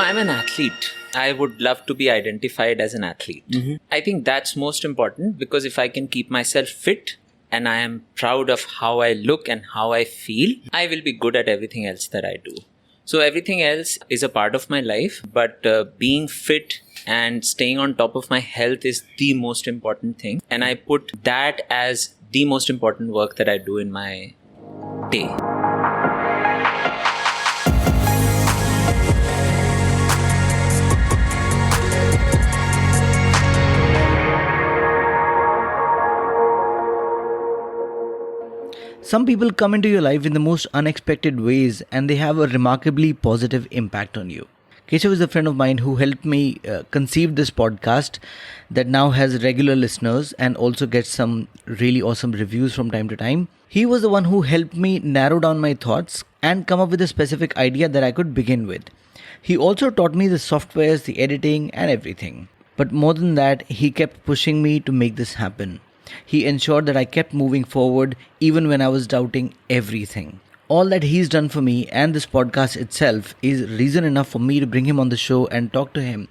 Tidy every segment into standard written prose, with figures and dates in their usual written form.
I'm an athlete. I would love to be identified as an athlete. I think that's most important, because if I can keep myself fit and I am proud of how I look and how I feel, I will be good at everything else that I do. So everything else is a part of my life, but being fit and staying on top of my health is the most important thing. And I put that as the most important work that I do in my day. Some people come into your life in the most unexpected ways and they have a remarkably positive impact on you. Keshav is a friend of mine who helped me conceive this podcast that now has regular listeners and also gets some really awesome reviews from time to time. He was the one who helped me narrow down my thoughts and come up with a specific idea that I could begin with. He also taught me the softwares, the editing and everything. But more than that, he kept pushing me to make this happen. He ensured that I kept moving forward even when I was doubting everything. All that he's done for me and this podcast itself is reason enough for me to bring him on the show and talk to him.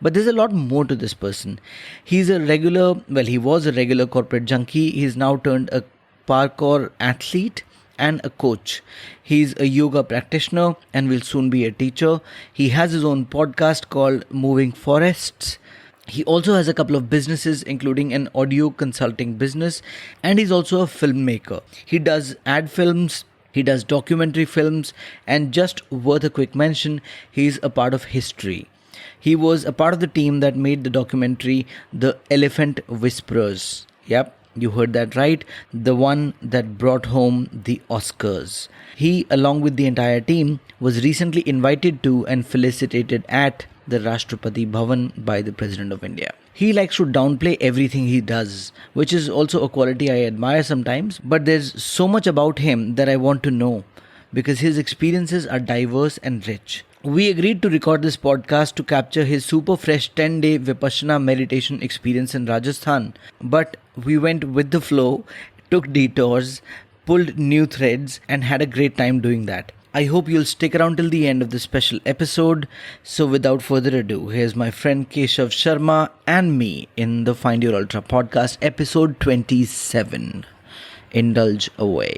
But there's a lot more to this person. He was a regular corporate junkie. He's now turned a parkour athlete and a coach. He's a yoga practitioner and will soon be a teacher. He has his own podcast called Moving Forests. He also has a couple of businesses, including an audio consulting business, and he's also a filmmaker. He does ad films, he does documentary films, and just worth a quick mention, he's a part of history. He was a part of the team that made the documentary The Elephant Whisperers. Yep, you heard that right. The one that brought home the Oscars. He, along with the entire team, was recently invited to and felicitated at the Rashtrapati Bhavan by the President of India. He likes to downplay everything he does, which is also a quality I admire sometimes, but there's so much about him that I want to know because his experiences are diverse and rich. We agreed to record this podcast to capture his super fresh 10-day Vipassana meditation experience in Rajasthan, but we went with the flow, took detours, pulled new threads, and had a great time doing that. I hope you'll stick around till the end of this special episode. So without further ado, here's my friend Keshav Sharma and me in the Find Your Ultra podcast, episode 27. Indulge away.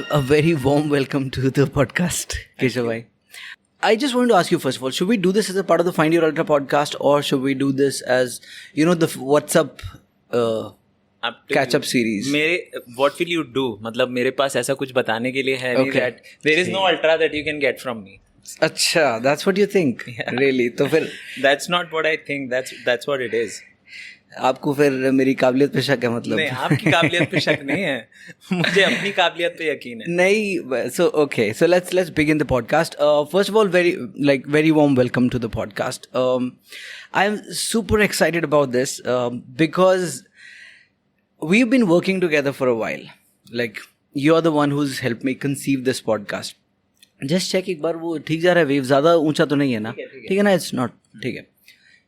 A very warm welcome to the podcast, Keshav. I just wanted to ask you, first of all, should we do this as a part of the Find Your Ultra podcast, or should we do this as, the WhatsApp catch-up series? What will you do? मतलब मेरे पास ऐसा कुछ बताने के लिए है नहीं that there is no ultra that you can get from me. अच्छा, that's what you think? Yeah. Really? तो फिर That's not what I think. That's what it is. आपको फिर मेरी काबिलियत पे शक है मतलब? नहीं, आपकी काबिलियत पे शक नहीं है. मुझे अपनी काबिलियत पे यकीन है. नहीं, so let's begin the podcast. First of all, very warm welcome to the podcast. I'm super excited about this because we've been working together for a while. Like, you're the one who's helped me conceive this podcast. Just check एक बार वो ठीक जा रहा है wave, ज़्यादा ऊंचा तो नहीं है ना? ठीक है ना? It's not. ठीक है.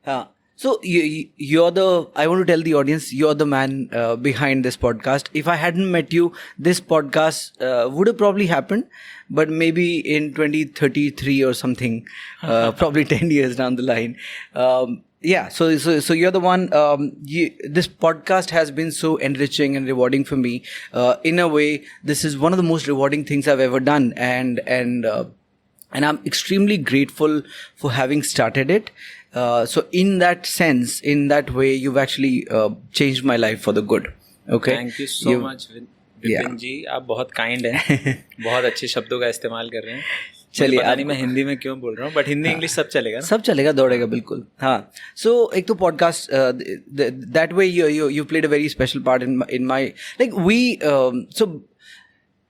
हाँ. So I want to tell the audience, you're the man behind this podcast. If I hadn't met you, this podcast would have probably happened, but maybe in 2033 or something, probably 10 years down the line. Yeah, so you're the one. This podcast has been so enriching and rewarding for me. In a way, this is one of the most rewarding things I've ever done, and I'm extremely grateful for having started it. So in that sense, in that way, you've actually changed my life for the good. Okay. Thank you so much, Vipin जी. आप बहुत kind हैं. बहुत अच्छे शब्दों का इस्तेमाल कर रहे हैं. चलिए, पता नहीं मैं हिंदी में क्यों बोल रहा हूँ, बट हिंदी इंग्लिश सब चलेगा ना? सब चलेगा, दौड़ेगा बिल्कुल. हाँ. So एक तो podcast that way you played a very special part in my so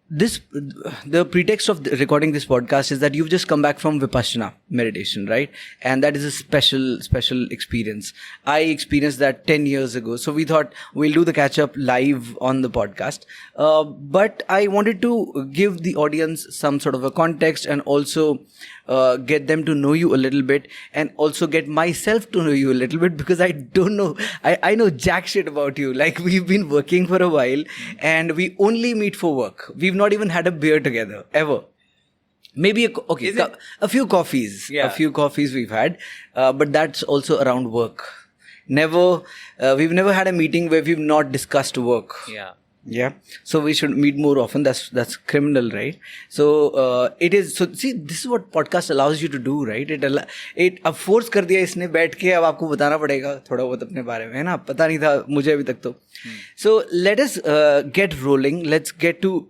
the pretext of recording this podcast is that you've just come back from Vipassana meditation, right? And that is a special experience. I experienced that 10 years ago. So we thought we'll do the catch up live on the podcast. But I wanted to give the audience some sort of a context and also get them to know you a little bit, and also get myself to know you a little bit, because I don't know, I know jack shit about you. Like, we've been working for a while and we only meet for work. We've not even had a beer together ever. Maybe a few coffees. Yeah. A few coffees we've had, but that's also around work. We've never had a meeting where we've not discussed work. Yeah. So we should meet more often. That's criminal, right? So it is. So see, this is what podcast allows you to do, right? It अब force कर दिया इसने, बैठ के अब आपको बताना पड़ेगा थोड़ा बहुत अपने बारे में, है ना? पता नहीं था मुझे अभी तक तो. So let us get rolling. Let's get to,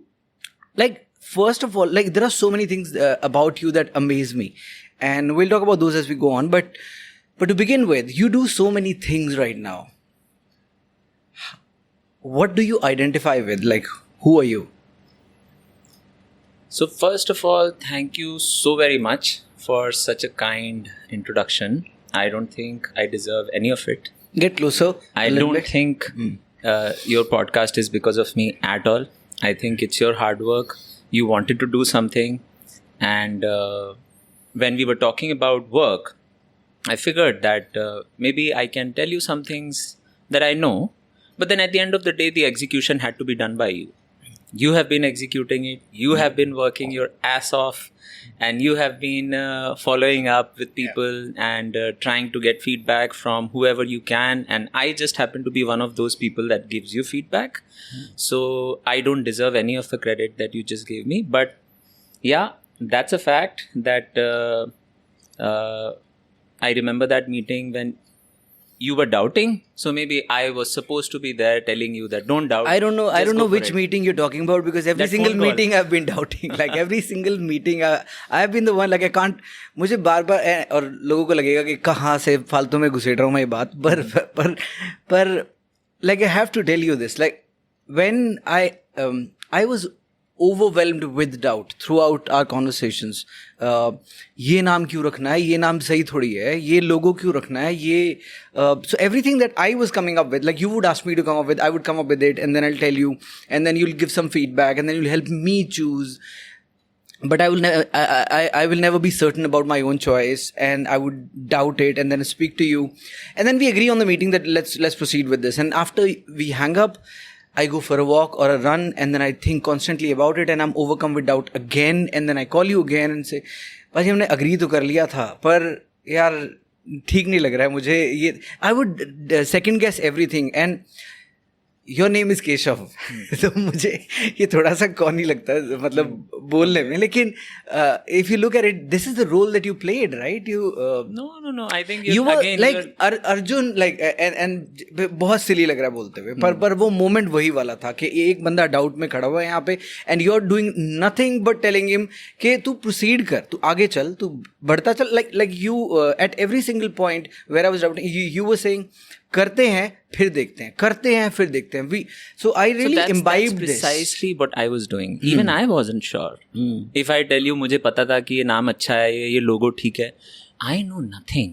like, first of all, like, there are so many things about you that amaze me, and we'll talk about those as we go on. But to begin with, you do so many things right now. What do you identify with? Like, who are you? So first of all, thank you so very much for such a kind introduction. I don't think I deserve any of it. Get closer. I don't think your podcast is because of me at all. I think it's your hard work. You wanted to do something, and when we were talking about work, I figured that maybe I can tell you some things that I know, but then at the end of the day, the execution had to be done by you. You have been executing it. You have been working your ass off, and you have been following up with people and trying to get feedback from whoever you can. And I just happen to be one of those people that gives you feedback. So I don't deserve any of the credit that you just gave me. But yeah, that's a fact that I remember that meeting when you were doubting. So maybe I was supposed to be there telling you that don't doubt. I don't know. I Just don't go know for which it. meeting you're talking about, because every That single phone call. meeting I've been doubting. Like, every single meeting I have been the one, like, I can't. मुझे बार-बार और लोगों को लगेगा कि कहाँ से फालतू में घुसेड़ रहा हूँ मैं ये बात. पर like, I have to tell you this. Like, when I was overwhelmed with doubt throughout our conversations. ये नाम क्यों रखना है, ये नाम सही थोड़ी है, ये logo क्यों रखना है, ये so everything that I was coming up with, like, you would ask me to come up with, I would come up with it, and then I'll tell you, and then you'll give some feedback, and then you'll help me choose. But I will never be certain about my own choice, and I would doubt it, and then speak to you, and then we agree on the meeting that let's proceed with this. And after we hang up, I go for a walk or a run, and then I think constantly about it, and I'm overcome with doubt again, and then I call you again and say, भाई हमने agree तो कर लिया था, पर यार ठीक नहीं लग रहा है मुझे ये. I would second guess everything, and your name is Keshav. तो मुझे ये थोड़ा सा कौन ही लगता है मतलब बोलने में, लेकिन if you look at it, this is the role that you played, right? No. I think you were again, like Arjun, like, and बहुत silly लग रहा है बोलते हुए, पर वो moment वही वाला था कि एक बंदा doubt में खड़ा हुआ है यहाँ पे, and you're doing nothing but telling him कि तू proceed कर, तू आगे चल, तू बढ़ता चल. Like you at every single point where I was doubting, you were saying करते हैं फिर देखते हैं, करते हैं फिर देखते हैं. So I really imbibed this. That's precisely what I was doing. Even I wasn't sure. If I tell you मुझे पता था कि ये नाम अच्छा है, ये logo ठीक है, I know nothing.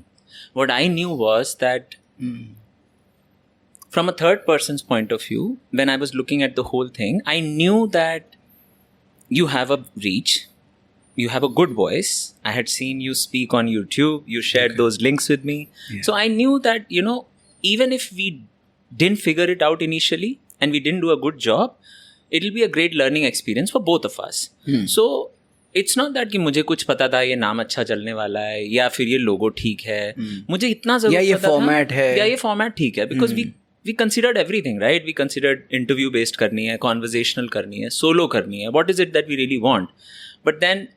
What I knew was that from a third person's point of view, when I was looking at the whole thing, I knew that you have a reach. You have a good voice. I had seen you speak on YouTube. You shared those links with me. Yeah. So I knew that, even if we didn't figure it out initially and we didn't do a good job, it'll be a great learning experience for both of us. So it's not that कि मुझे कुछ पता था ये नाम अच्छा चलने वाला है या फिर ये लोगो ठीक है. मुझे इतना जरूर या ये फॉर्मेट है या ये फॉर्मेट ठीक है, because we considered everything, right? We considered interview based करनी है, conversational करनी है, solo करनी है. What is it that we really want? But then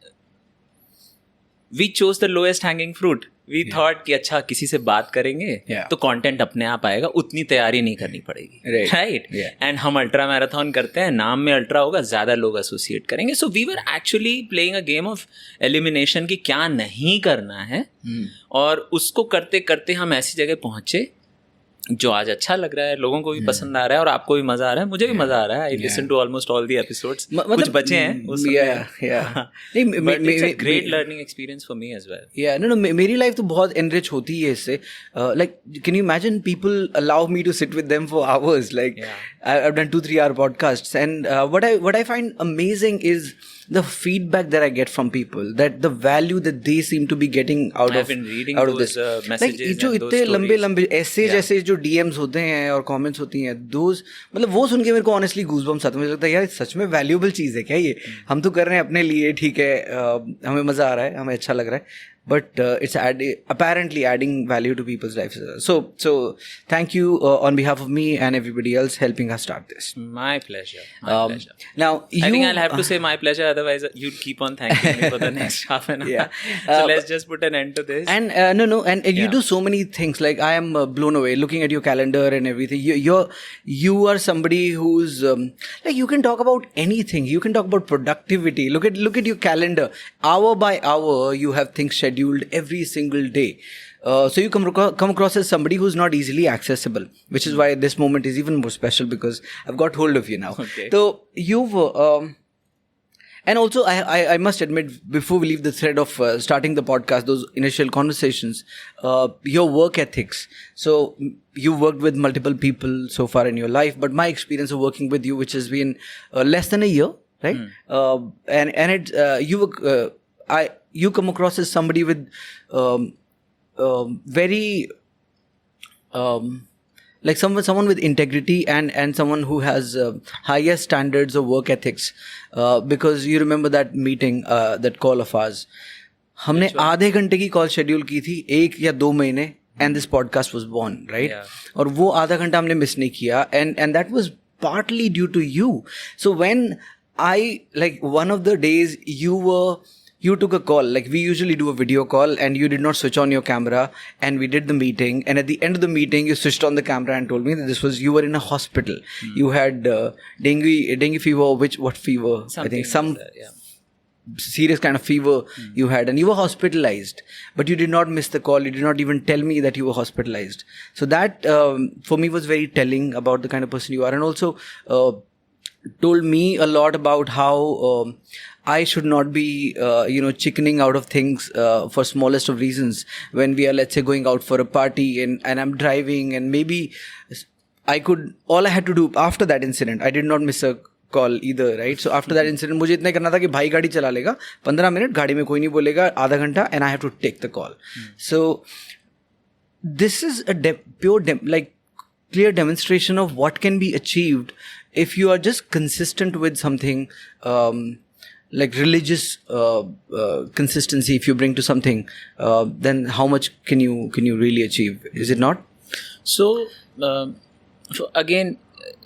we chose the lowest hanging fruit. We thought कि अच्छा किसी से बात करेंगे तो कंटेंट अपने आप आएगा, उतनी तैयारी नहीं करनी पड़ेगी, राइट? एंड हम अल्ट्रा मैराथन करते हैं, नाम में अल्ट्रा होगा, ज़्यादा लोग एसोसिएट करेंगे. So we were actually playing a game of elimination कि क्या नहीं करना है, और उसको करते करते हम ऐसी जगह पहुंचे जो आज अच्छा लग रहा है, लोगों को भी पसंद आ रहा है और आपको भी मजा आ रहा है, मुझे भी मजा आ रहा है. I listen to almost all the episodes. कुछ बचे हैं वो सुनने हैं. But it's a great learning experience for me as well. Yeah, no, मेरी लाइफ तो बहुत enrich होती है इससे. Like, can you imagine people allow me to sit with them for hours? Like, I've done 2-3 hour podcasts, and what I find amazing is the feedback that I get from people, that the value that they seem to be getting out I've of been reading out of those this. messages Like, जो and those इतने stories. लंबे ऐसे जैसे जो DMs होते हैं और comments होती हैं, those मतलब वो सुन के मेरे को honestly goosebumps आते हैं. मुझे लगता है यार सच में valuable चीज़ है क्या ये? हम तो कर रहे हैं अपने लिए, ठीक है, हमें मज़ा आ रहा है, हमें अच्छा लग रहा है. But it's apparently adding value to people's lives. So thank you on behalf of me and everybody else helping us start this. My pleasure. My pleasure. Now, I think I'll have to say my pleasure, otherwise you'd keep on thanking me for the next half an hour. Yeah. So let's just put an end to this. And and you do so many things. Like, I am blown away looking at your calendar and everything. You are somebody who's like, you can talk about anything. You can talk about productivity. Look at your calendar. Hour by hour, you have things scheduled every single day. So you come across as somebody who's not easily accessible, which is why this moment is even more special, because I've got hold of you now. Okay. So you've and also, I must admit, before we leave the thread of starting the podcast, those initial conversations, your work ethics. So you worked with multiple people so far in your life, but my experience of working with you, which has been less than a year, right? And it you come across as somebody with very like someone with integrity and someone who has higher standards of work ethics, because you remember that meeting, that call of ours. हमने आधे घंटे की call schedule की थी 1 या 2 महीने, and this podcast was born, right? और वो आधा घंटा हमने मिस नहीं किया, and that was partly due to you. So when one of the days you took a call, like we usually do a video call, and you did not switch on your camera, and we did the meeting, and at the end of the meeting you switched on the camera and told me that you were in a hospital. You had dengue fever, what fever? Something I think some like that, serious kind of fever you had, and you were hospitalized, but you did not miss the call. You did not even tell me that you were hospitalized. So that for me was very telling about the kind of person you are, and also told me a lot about how I should not be chickening out of things for smallest of reasons. When we are, let's say, going out for a party and I'm driving, and maybe all I had to do after that incident, I did not miss a call either, right? So after that incident, मुझे इतना करना था कि भाई गाड़ी चला लेगा 15 minute, गाड़ी में कोई नहीं बोलेगा, आधा घंटा, and I have to take the call. So this is a clear demonstration of what can be achieved if you are just consistent with something, like religious consistency. If you bring to something, then how much can you really achieve? Is it not? So again,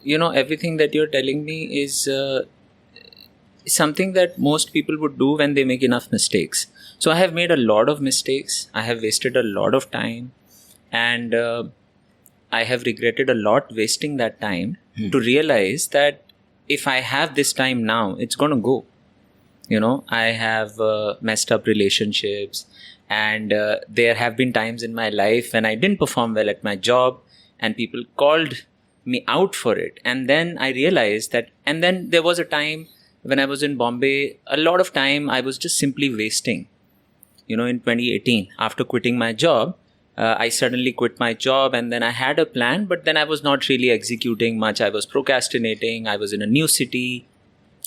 everything that you're telling me is something that most people would do when they make enough mistakes. So I have made a lot of mistakes. I have wasted a lot of time, and I have regretted a lot wasting that time to realize that if I have this time now, it's going to go. I have messed up relationships, and there have been times in my life when I didn't perform well at my job, and people called me out for it. And then I realized that, and then there was a time when I was in Bombay, a lot of time I was just simply wasting. In 2018, after quitting my job, I suddenly quit my job, and then I had a plan, but then I was not really executing much. I was procrastinating. I was in a new city.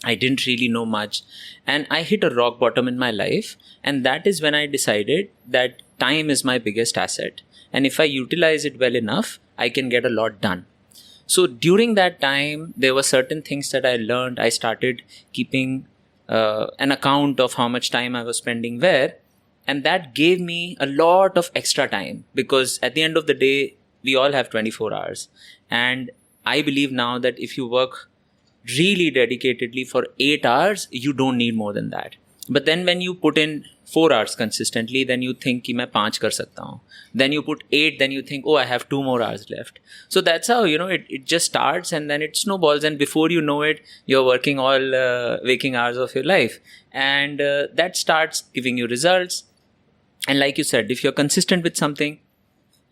I didn't really know much, and I hit a rock bottom in my life, and that is when I decided that time is my biggest asset, and if I utilize it well enough, I can get a lot done. So during that time, there were certain things that I learned. I started keeping an account of how much time I was spending where, and that gave me a lot of extra time, because at the end of the day, we all have 24 hours, and I believe now that if you work really dedicatedly for 8 hours, you don't need more than that. But then when you put in 4 hours consistently, then you think कि मैं 5 कर सकता हूँ. Then you put 8, then you think, oh, I have 2 more hours left. So that's how, it just starts, and then it snowballs, and before you know it, you're working all waking hours of your life. And that starts giving you results. And like you said, if you're consistent with something,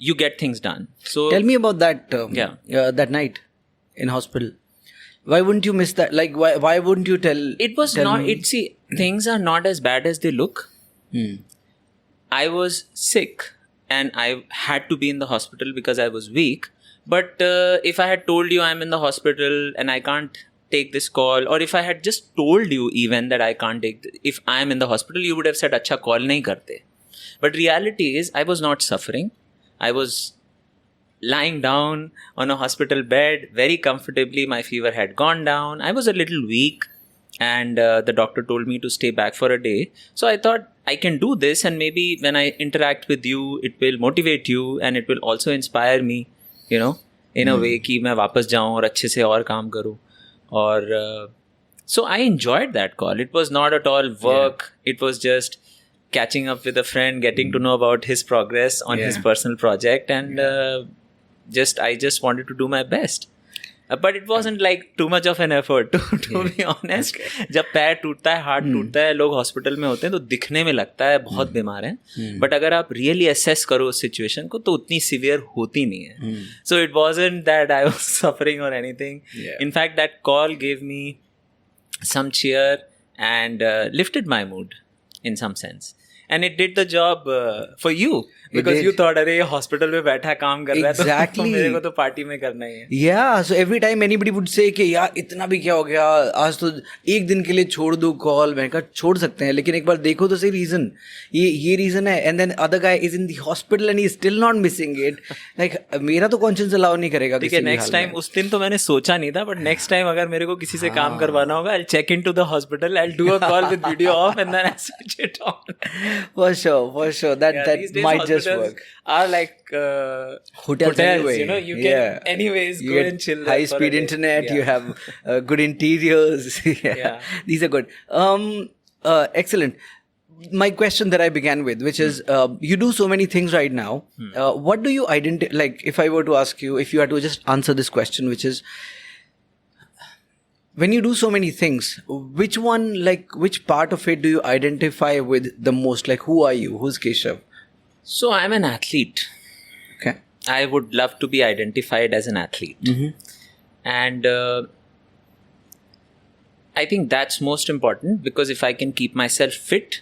you get things done. So Tell me about that. That night in hospital. Why wouldn't you miss that? Like, why wouldn't you tell? it was tell not. me? See, things are not as bad as they look. I was sick and I had to be in the hospital because I was weak. But if I had told you I'm in the hospital and I can't take this call, or if I had just told you even that I can't if I'm in the hospital, you would have said, "Acha call nahi karte." But reality is, I was not suffering. I was lying down on a hospital bed very comfortably. My fever had gone down. I was a little weak. And the doctor told me to stay back for a day. So I thought I can do this, and maybe when I interact with you, it will motivate you and it will also inspire me, in a way कि मैं वापस जाऊँ और अच्छे से और काम करूँ. और so I enjoyed that call. It was not at all work. It was just catching up with a friend, getting to know about his progress on his personal project, and I just wanted to do my best. But it wasn't like too much of an effort to be honest. जब पैर टूटता है, हाथ टूटता है, लोग hospital में होते हैं तो दिखने में लगता है बहुत बीमार हैं. बट अगर आप रियली असेस करो उस सिचुएशन को तो उतनी सीवियर होती नहीं है. So it wasn't that I was suffering और anything. In fact, that call gave me some cheer and lifted my mood in some sense. And it did the job for you. Because you thought, अरे ये hospital में बैठा काम कर रहा है तो मेरे को तो पार्टी में करना ही है. Yeah, so every time anybody would say कि यार इतना भी क्या हो गया, आज तो एक दिन के लिए छोड़ दो कॉल. मैंने कहा छोड़ सकते हैं, लेकिन एक बार देखो तो सही रीजन. ये रीजन है. And then other guy is in the hospital and he is still not missing it. Like मेरा तो conscience allow नहीं करेगा. ठीक है, next time उस दिन तो मैंने सोचा नहीं था, but next time अगर मेरे को किसी से काम करवाना होगा, I'll check into the hospital, I'll do a call with video off and then I'll switch it on. For sure. That might just work. Are like hotels anyway. You can anyways go and chill. High speed internet. You have good interiors. These are good. Excellent. My question that I began with, which is, you do so many things right now. What do you identify? Like, if I were to ask you, if you had to just answer this question, which is, when you do so many things, which part of it do you identify with the most? Like, who are you? Who's Keshav? So I'm an athlete. Okay. I would love to be identified as an athlete. And I think that's most important, because if I can keep myself fit,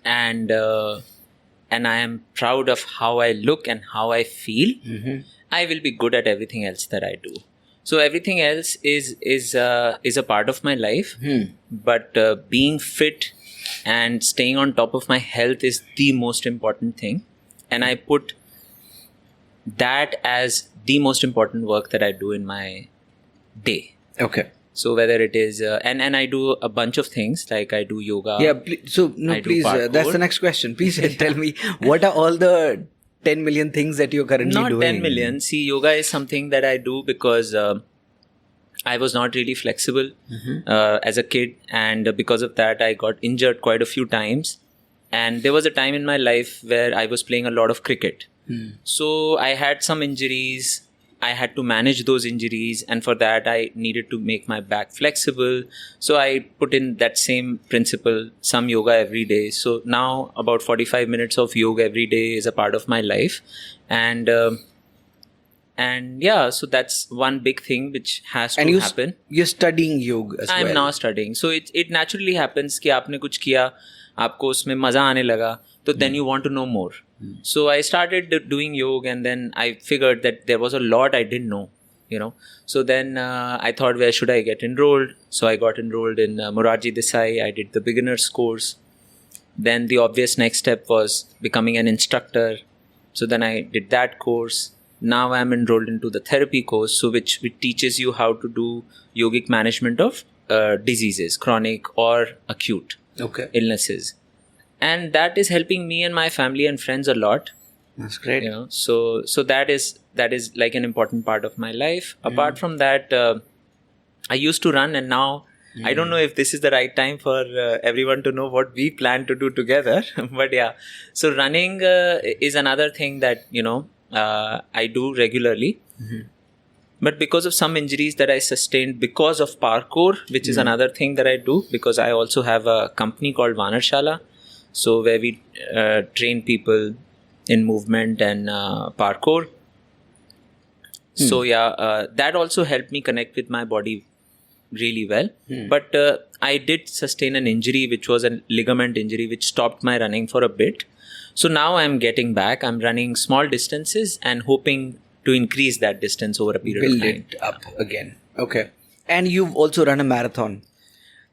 and I am proud of how I look and how I feel, I will be good at everything else that I do. So everything else is a part of my life, but being fit and staying on top of my health is the most important thing, and I put that as the most important work that I do in my day. Okay. So whether it is and I do a bunch of things, like I do yoga. Yeah. Please. That's the next question. Please tell me, what are all the 10 million things that you're currently doing? Not 10 million. See, yoga is something that I do because I was not really flexible as a kid, and because of that I got injured quite a few times. And there was a time in my life where I was playing a lot of cricket. So I had some injuries. I had to manage those injuries, and for that I needed to make my back flexible. So I put in that same principle, some yoga every day. So now about 45 minutes of yoga every day is a part of my life. And yeah, so that's one big thing which has to happen. You're studying yoga as well. I'm now studying. So it naturally happens कि आपने कुछ किया, आपको उसमें मजा आने लगा, तो then you want to know more. So I started doing yoga, and then I figured that there was a lot I didn't know, So then I thought, where should I get enrolled? So I got enrolled in Morarji Desai. I did the beginner's course. Then the obvious next step was becoming an instructor. So then I did that course. Now I'm enrolled into the therapy course, so which teaches you how to do yogic management of diseases, chronic or acute illnesses. And that is helping me and my family and friends a lot. That's great. So that is like an important part of my life. Apart from that, I used to run, and now I don't know if this is the right time for everyone to know what we plan to do together. But yeah, so running is another thing that I do regularly. But because of some injuries that I sustained because of parkour, which is another thing that I do, because I also have a company called Vanarshala. So where we train people in movement and parkour. So that also helped me connect with my body really well. But I did sustain an injury, which was a ligament injury, which stopped my running for a bit. So now I'm getting back. I'm running small distances and hoping to increase that distance over a period of time. Build it up again. Okay. And you've also run a marathon.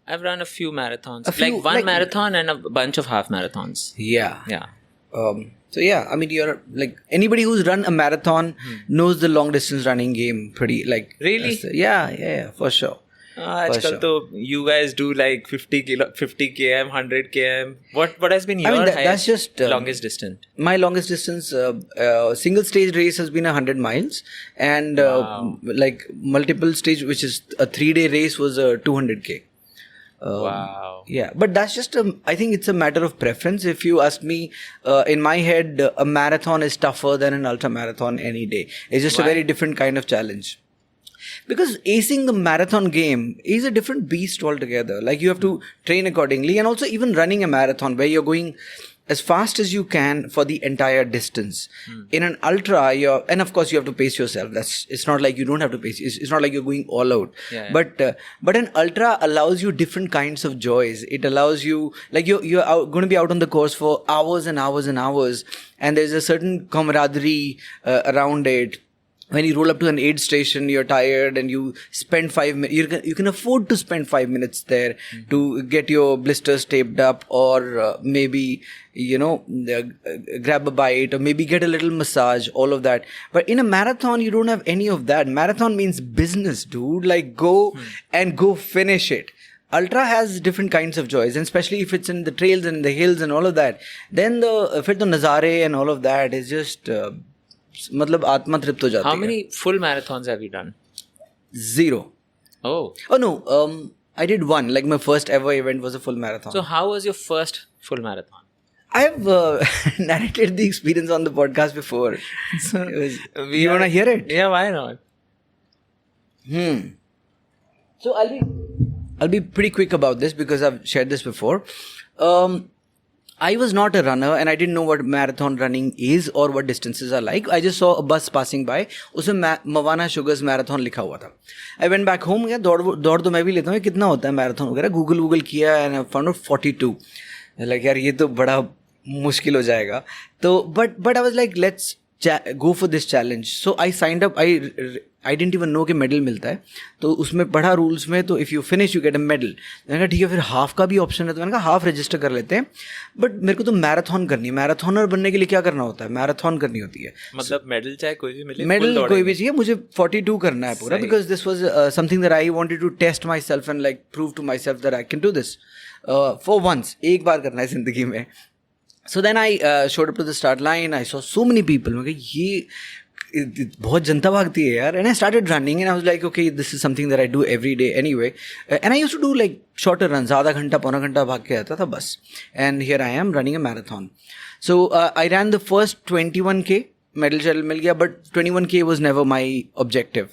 I've run a few marathons, like one marathon and a bunch of half marathons. Yeah. Yeah. So yeah, I mean, you're like anybody who's run a marathon knows the long distance running game pretty like. Really? Yeah, for sure. Aajkal to you guys do like 50 km, 100 km. What has been your that's just longest distance? My longest distance single stage race has been 100 miles, and like multiple stage, which is a 3-day race, was 200k. Wow. Yeah, but that's just I think it's a matter of preference. If you ask me, in my head, a marathon is tougher than an ultra marathon any day. It's just a very different kind of challenge. Because acing the marathon game is a different beast altogether. Like, you have to train accordingly, and also even running a marathon where you're going as fast as you can for the entire distance. In an ultra, and of course you have to pace yourself. It's not like you don't have to pace. It's not like you're going all out. Yeah. But an ultra allows you different kinds of joys. It allows you, like, you're going to be out on the course for hours and hours and hours, and there's a certain camaraderie around it. When you roll up to an aid station, you're tired and you spend 5 minutes. You can afford to spend 5 minutes there to get your blisters taped up, or maybe, grab a bite, or maybe get a little massage, all of that. But in a marathon, you don't have any of that. Marathon means business, dude. Like, go and go finish it. Ultra has different kinds of joys, and especially if it's in the trails and the hills and all of that. Then the nazare and all of that is just... मतलब आत्मा तृप्त हो जाती है. How many full marathons have you done? 0. Oh no, I did one. Like, my first ever event was a full marathon. So how was your first full marathon? I have narrated the experience on the podcast before. So you want to hear it? Yeah, why not? So I'll be pretty quick about this because I've shared this before. I was not a runner and I didn't know what marathon running is or what distances are like. I just saw a bus passing by. उसमें Mavana Sugars marathon लिखा हुआ था. I went back home. दौड़ तो मैं भी लेता हूँ. कितना होता है मैराथन वगैरह? गूगल किया and I found out 42. Like, यार ये तो बड़ा मुश्किल हो जाएगा. तो but I was like, let's go for this challenge. So I signed up. I didn't even know कि मेडल मिलता है. तो उसमें पढ़ा रूल्स में, तो if you finish you get a medal. मैंने कहा ठीक है, फिर हाफ का भी ऑप्शन है, तो मैंने कहा हाफ रजिस्टर कर लेते हैं. बट मेरे को तो मैराथन करनी है. मैराथनर बनने के लिए क्या करना होता है? मैराथन करनी होती है. मतलब मेडल चाहे कोई भी मिले, मेडल कोई भी चाहिए. मुझे 42 करना है पूरा, because this was something that I wanted to test myself and like prove to myself that I can do this for once. एक बार करना है जिंदगी में. So then I showed up to the start line. I saw so many people. मैं कहा ये बहुत जनता भागती है यार. And I started running and I was like, okay, this is something that I do every day anyway. And I used to do like shorter runs. आधा घंटा पौना घंटा भाग के आता था बस. And here I am running a marathon. So I ran the first 21k. Medal शेडल मिल गया, but 21k was never my objective.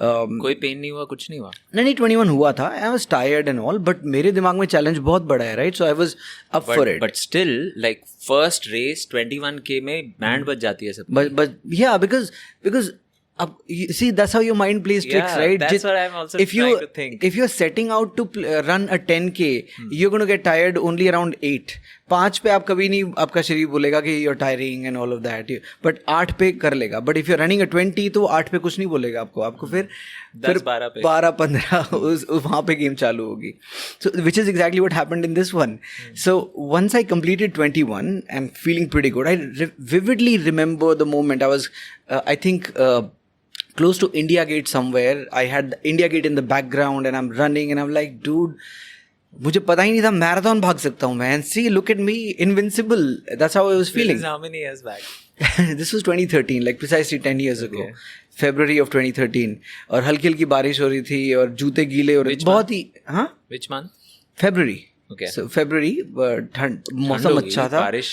कोई पेन नहीं हुआ, कुछ नहीं हुआ? नहीं 21 हुआ था. I was tired and all, but मेरे दिमाग में चैलेंज बहुत बड़ा है, right? So I was up for it. But still, like first race 21k में बैंड बज जाती है सब. But yeah, because you see, that's how your mind plays tricks, right? That's what I'm also trying to think. If you're setting out to run a 10k, you're going to get tired only around 8. 5 पे आप कभी नहीं, आपका शरीर बोलेगा कि you're tiring and all of that. But 8 पे कर लेगा. But if you're running a 20, तो 8 पे कुछ नहीं बोलेगा आपको फिर 12-15 वहाँ पे गेम चालू होगी. So which is exactly what happened in this one. So once I completed 21 and feeling pretty good, I vividly remember the moment. I was I think close to India Gate somewhere. I had India Gate in the background and I'm running and I'm like, dude, मुझे पता ही नहीं था marathon भाग सकता हूँ मैं. See, look at me, invincible. That's how I was feeling. This is how many years back? This was 2013, like precisely 10 years ago. February of 2013. और हल्की हल्की बारिश हो रही थी और जूते गीले हो रहे थे बहुत ही. हाँ, Which month? February. Okay. So February, ठंड, मौसम अच्छा था. बारिश.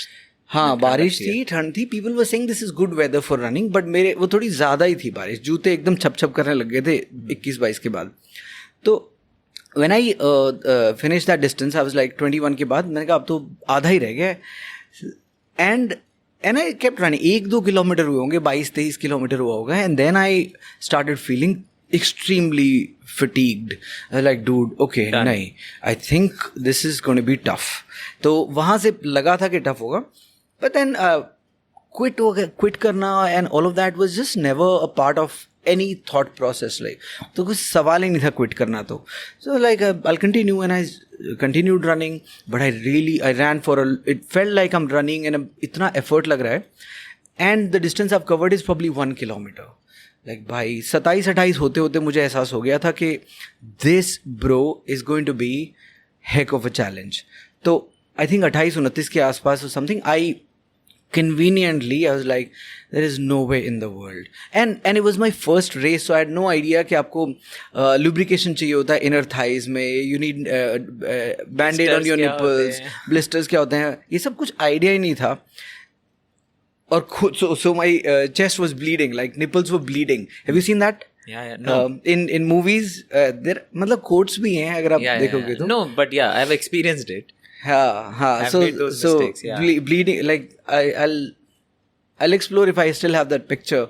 हाँ, बारिश थी, ठंड थी. People were saying this is good weather for running, but मेरे वो थोड़ी ज़्यादा ही थी बारिश. जूते एकदम छप करने लग गए थे 21-22 के बाद. तो when I finished that distance, I was like 21 के बाद मैंने कहा अब तो आधा ही रह गया. And and I kept running. 1-2 kilometre हुए होंगे, 22-23 किलोमीटर हुआ होगा, and then I started feeling extremely fatigued. I was like, dude, okay, नहीं, I think this is going to be tough. तो वहाँ से लगा था कि tough होगा, but then quit करना and all of that was just never a part of any thought process. Like, तो कुछ सवाल ही नहीं था quit करना तो. So like I'll continue, and I continued running, but I ran for it felt like I'm running and इतना effort लग रहा है, and the distance I've covered is probably 1 kilometer. Like भाई 27-28 होते होते मुझे एहसास हो गया था कि this bro is going to be heck of a challenge. तो I think 28-29 के आसपास or something, conveniently I was like, there is no way in the world, and it was my first race, so I had no idea कि आपको lubrication चाहिए होता है inner thighs में, you need band-aid on your nipples, blisters क्या होते हैं, ये सब कुछ idea ही नहीं था. और so my chest was bleeding, like nipples were bleeding. Have you seen that? Yeah, no. In movies there मतलब quotes भी हैं अगर आप देखोगे तो. No, but yeah, I've experienced it. I've made those mistakes, yeah. Bleeding, like I'll explore if I still have that picture.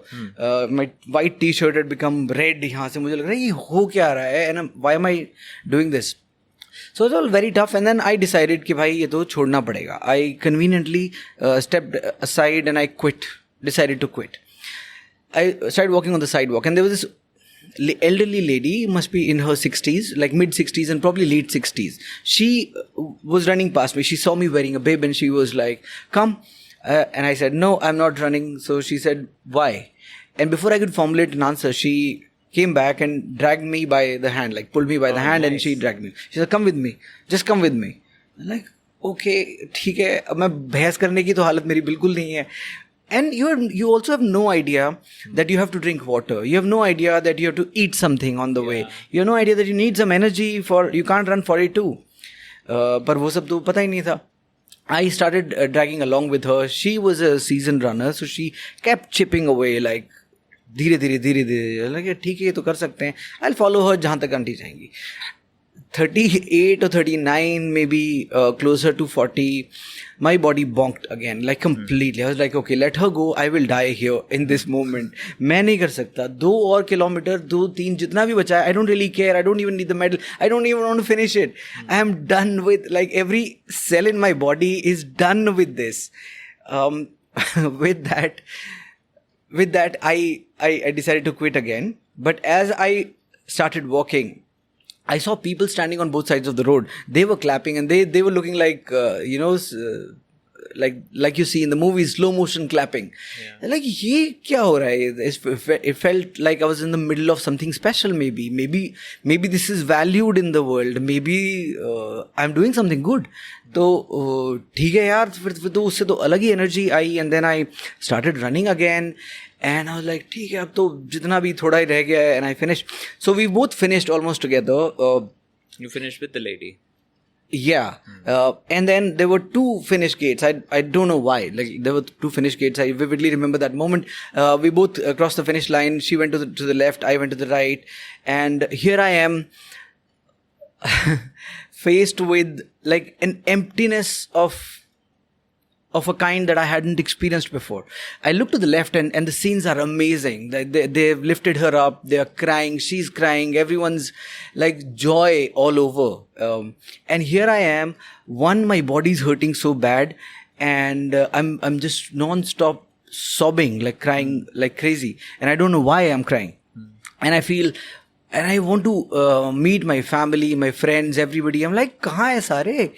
My white t-shirt had become red. यहाँ से मुझे लग रहा है ये हो क्या रहा है, and why am I doing this? So it was all very tough, and then I decided कि भाई ये तो छोड़ना पड़ेगा. I conveniently stepped aside and I decided to quit. I started walking on the sidewalk, and there was this elderly lady, must be in her 60s, like mid 60s and probably late 60s. She was running past me. She saw me wearing a bib and she was like, come. And I said, no, I'm not running. So she said, why? And before I could formulate an answer, she came back and dragged me by the hand, like pulled me by the hand, and she dragged me. She said, come with me. Just come with me. I'm like, okay, ठीक है. अब मैं बहस करने की तो हालत मेरी बिल्कुल नहीं है. And you also have no idea that you have to drink water. You have no idea that you have to eat something on the way. You have no idea that you need some energy you can't run 42. पर वो सब तो पता ही नहीं था. I started dragging along with her. She was a seasoned runner, so she kept chipping away, like धीरे धीरे. Like ठीक है ये तो कर सकते हैं. I'll follow her जहाँ तक आंटी जाएंगी. 38 or 39, maybe closer to 40, my body bonked again, like completely. I was like, okay, let her go. I will die here in this moment. मैं नहीं कर सकता. 2 और किलोमीटर, 2-3 जितना भी बचा है, I don't really care. I don't even need the medal. I don't even want to finish it. I am done with, like, every cell in my body is done with this. With that, I decided to quit again. But as I started walking, I saw people standing on both sides of the road. They were clapping and they were looking like, like you see in the movies, slow motion clapping. Yeah. Like, ye kya ho raha hai? It felt like I was in the middle of something special. Maybe this is valued in the world. Maybe I'm doing something good. तो ठीक है यार, फिर तो उससे तो अलग ही एनर्जी आई. And then I started running again, and I was like, ठीक है अब तो जितना भी थोड़ा ही रह गया है. And I finished. So we both finished almost together. You finished with the lady? Yeah. And then there were 2 finish gates. I don't know why. Like, there were 2 finish gates. I vividly remember that moment. We both crossed the finish line. She went to the left. I went to the right. And here I am faced with like an emptiness of a kind that I hadn't experienced before. I look to the left and the scenes are amazing. They've lifted her up. They are crying. She's crying. Everyone's like joy all over. And here I am. My body's hurting so bad, and I'm just non-stop sobbing, like crying like crazy. And I don't know why I'm crying. And I feel, and I want to meet my family, my friends, everybody. I'm like, kahan hai sare?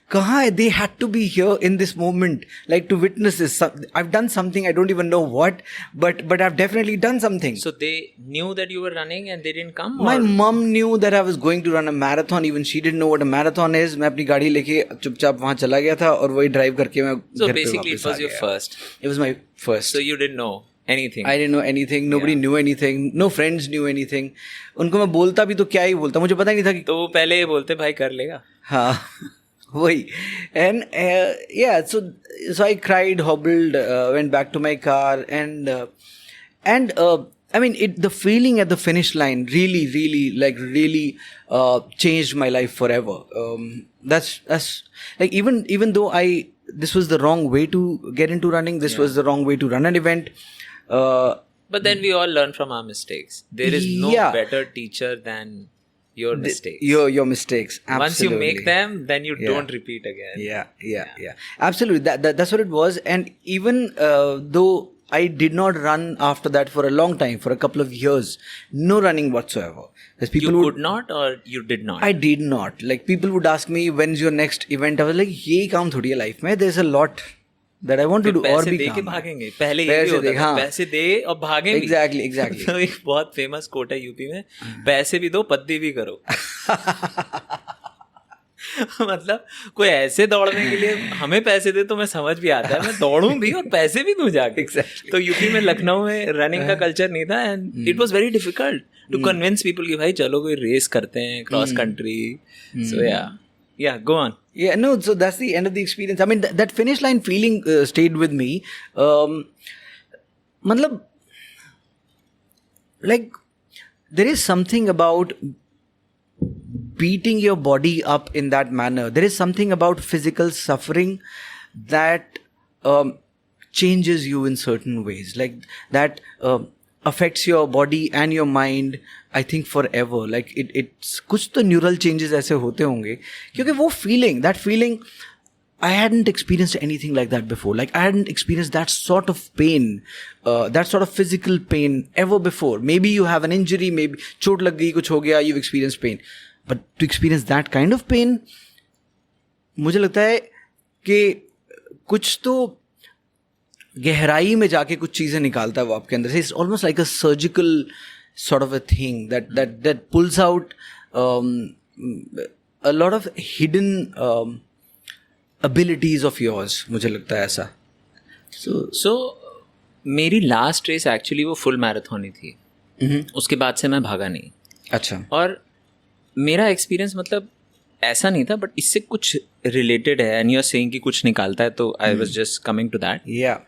Kahan hai? They had to be here in this moment, like to witness this. I've done something, I don't even know what, but I've definitely done something. So they knew that you were running and they didn't come? My mom knew that I was going to run a marathon. Even she didn't know what a marathon is. मैं अपनी गाड़ी लेके चुपचाप वहाँ चला गया था और वही ड्राइव करके मैं So basically it was your first? It was my first. So you didn't know anything? I didn't know anything. Nobody knew anything. No friends knew anything. उनको मैं बोलता भी तो क्या ही बोलता, मुझे पता ही नहीं था कि तो वो पहले ये बोलते भाई कर लेगा. हाँ वही. And yeah, so I cried, hobbled, went back to my car, and I mean, the feeling at the finish line really changed my life forever. That's like, even though I this was the wrong way to get into running. This was the wrong way to run an event. But then we all learn from our mistakes. There is no Yeah. better teacher than your mistakes. Your mistakes. Absolutely. Once you make them, then you don't repeat again. Yeah. Absolutely. That's what it was. And even though I did not run after that for a long time, for a couple of years, no running whatsoever. Because people You would, could not or you did not? I did not. Like people would ask me, when's your next event? I was like, यही काम थोड़ी है life में. There's a lot that I want to do. और पैसे भी दे के काम है. भागेंगे. पहले ये भी पैसे होता दे, था. हाँ. पैसे दे और भागे भी. Exactly. तो एक बहुत फेमस कोट है यूपी में, पैसे भी दो पद्दी भी करो. मतलब कोई ऐसे दौड़ने के लिए हमें पैसे दे तो मैं समझ भी आता है, मैं दौड़ूं भी और पैसे भी दूं जाके. Exactly. तो यूपी में लखनऊ में रनिंग का कल्चर नहीं था and it was very difficult to convince people कि भाई चलो कोई रेस करते हैं cross country. So yeah go on. Yeah, no, so that's the end of the experience. I mean, that finish line feeling stayed with me. Matlab, like, there is something about beating your body up in that manner. There is something about physical suffering that changes you in certain ways. Like, that affects your body and your mind, I think forever. Like it's कुछ तो neural changes ऐसे होते होंगे क्योंकि वो that feeling I hadn't experienced anything like that before. Like I hadn't experienced that sort of pain, that sort of physical pain ever before. Maybe you have an injury, maybe चोट लग गई, कुछ हो गया, you've experienced pain. But to experience that kind of pain, मुझे लगता है कि कुछ तो गहराई में जाके कुछ चीजें निकालता है वो आपके अंदर से. It's almost like a surgical sort of a thing that pulls out a lot of hidden abilities of yours. मुझे लगता है ऐसा. So मेरी लास्ट रेस एक्चुअली वो फुल मैराथन ही थी. उसके बाद से मैं भागा नहीं. अच्छा. और मेरा एक्सपीरियंस मतलब ऐसा नहीं था, बट इससे कुछ रिलेटेड है. एंड यू आर सेइंग कि कुछ निकालता है, तो I was just coming to that. Yeah.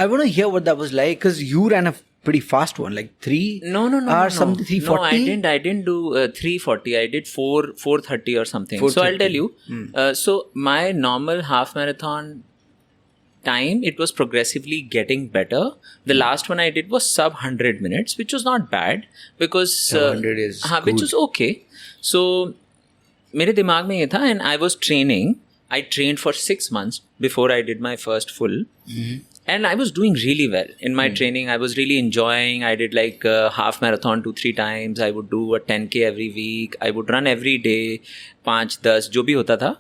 I want to hear what that was like because you ran a pretty fast one, like 3 hours, something 340. No, I didn't do 340. I did 430 or something. 430. So I'll tell you. So my normal half marathon time, it was progressively getting better. The last one I did was sub 100 minutes, which was not bad because 100 is good. Which was okay. So मेरे दिमाग में ये था, and I was training. I trained for 6 months before I did my first full. And I was doing really well in my training. I was really enjoying. I did like half marathon 2-3 times. I would do a 10K every week. I would run every day. 5-10 जो भी होता था.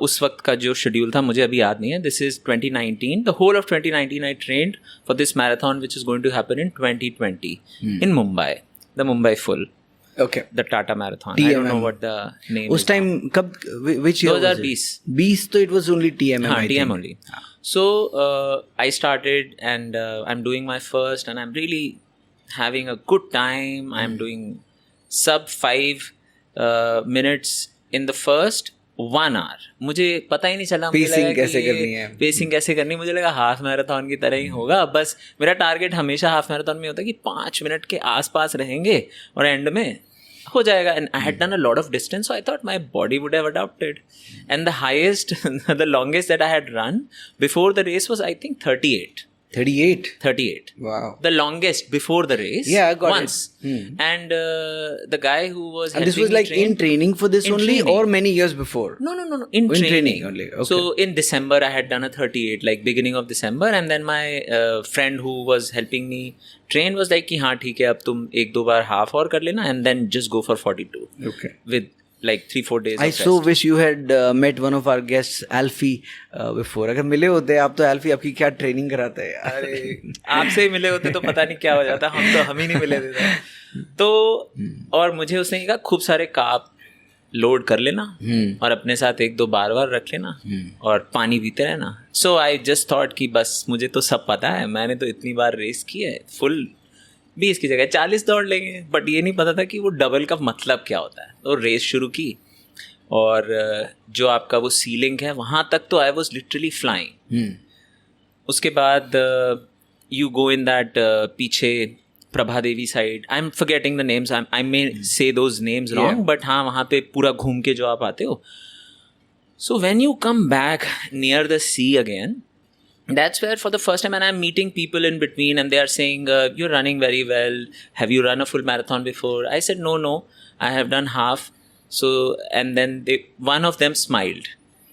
उस वक्त का जो schedule था मुझे अभी याद नहीं है. This is 2019. The whole of 2019 I trained for this marathon which is going to happen in 2020 in Mumbai. The Mumbai Full. Okay. The Tata Marathon. TMM. I don't know what the name उस is. time कब which year? 2020. 20 तो it was only TMM. हाँ, I TM think. only. So I started and I'm doing my first and I'm really having a good time. I'm doing sub 5 minutes in the first 1 hour. मुझे पता ही नहीं चला. Pacing कैसे करनी है. Pacing कैसे करनी है. मुझे लगा हाफ मैराथन की तरह ही होगा. बस मेरा टारगेट हमेशा हाफ मैराथन में होता है कि 5 मिनट के आसपास रहेंगे और एंड में हो जाएगा. And I had done a lot of distance, so I thought my body would have adapted. And the highest, the longest that I had run before the race was I think 38. 38. Wow. The longest before the race. Yeah, I got once. it. And the guy who was And this helping was like me train, in training for this in only training. or many years before? No. In training only. Okay. So in December I had done a 38, like beginning of December, and then my friend who was helping me train was like कि हाँ ठीक है अब तुम 1-2 बार half और कर लेना and then just go for 42. Okay. With like 3-4 days. I of so rest. wish you had met one of our guests, Alfie, before. अगर मिले होते आप तो Alfie आपकी क्या ट्रेनिंग कराता है यार. अरे आपसे ही मिले होते तो पता नहीं क्या हो जाता. हम ही नहीं मिले थे. तो और मुझे उसने कहा खूब सारे कार्ब लोड कर लेना और अपने साथ 1-2 बार रख लेना और पानी पीते रहना. सो आई जस्ट थॉट कि बस मुझे तो सब पता है, मैंने तो इतनी बार रेस की है, फुल 20 की जगह 40 दौड़ लेंगे. बट ये नहीं पता था कि वो डबल का मतलब क्या होता है. तो रेस शुरू की और जो आपका वो सीलिंग है वहाँ तक तो आई वॉज लिटरली फ्लाइंग. उसके बाद यू गो इन दैट पीछे Prabha Devi side, I am forgetting the names, I may say those names wrong, but हाँ वहाँ पे पूरा घूम के जो आप आते हो So when you come back near the sea again, that's where for the first time, and I'm meeting people in between, and they are saying, you're running very well. Have you run a full marathon before? I said, no, I have done half. So, and then one of them smiled.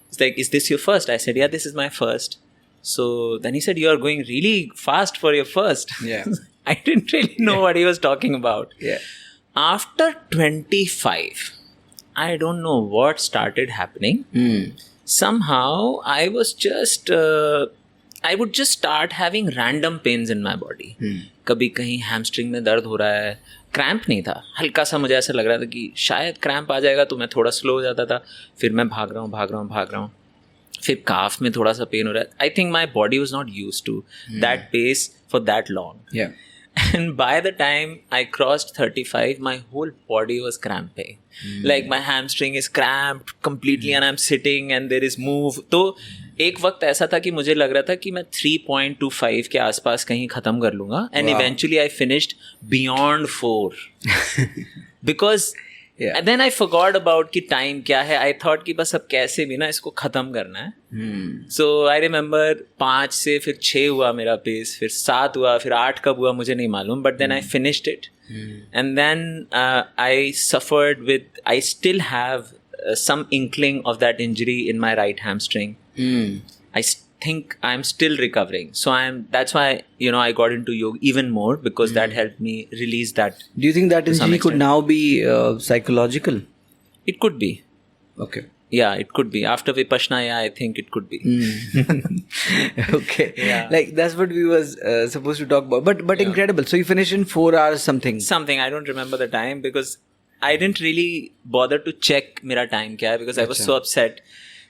It's like, is this your first? I said, yeah, this is my first. So then he said, you are going really fast for your first. Yeah. I didn't really know what he was talking about. Yeah. After 25, I don't know what started happening. Somehow I was just... I would just start having random pains in my body. कभी कहीं hamstring में दर्द हो रहा है. Cramp नहीं था, हल्का सा मुझे ऐसा लग रहा था कि शायद क्रैम्प आ जाएगा, तो मैं थोड़ा स्लो हो जाता था. फिर मैं भाग रहा हूँ. फिर काफ में थोड़ा सा पेन हो रहा है. I think my body was not use to that pace for that long. And by the time I crossed 35, my whole body was cramping. Like my hamstring is cramped completely and I'm sitting and there is move. तो एक वक्त ऐसा था कि मुझे लग रहा था कि मैं 3.25 के आसपास कहीं ख़त्म कर लूँगा. And eventually I finished beyond 4. Because and then I forgot about कि time क्या है. I thought कि बस अब कैसे भी ना इसको ख़त्म करना है. So I remember 5 से फिर 6 हुआ मेरा पेस, फिर 7 हुआ, फिर 8 कब हुआ मुझे नहीं मालूम. But then I finished it. And then I suffered with, I still have some inkling of that injury in my right hamstring. I think I'm still recovering. So that's why, I got into yoga even more, because that helped me release that. Do you think that injury could now be psychological? It could be. Okay. Yeah, it could be. After Vipassana, I think it could be. Okay. Yeah. Like that's what we was supposed to talk about. But incredible. So you finished in 4 hours something. Something. I don't remember the time because I didn't really bother to check mera time kya hai, because I was so upset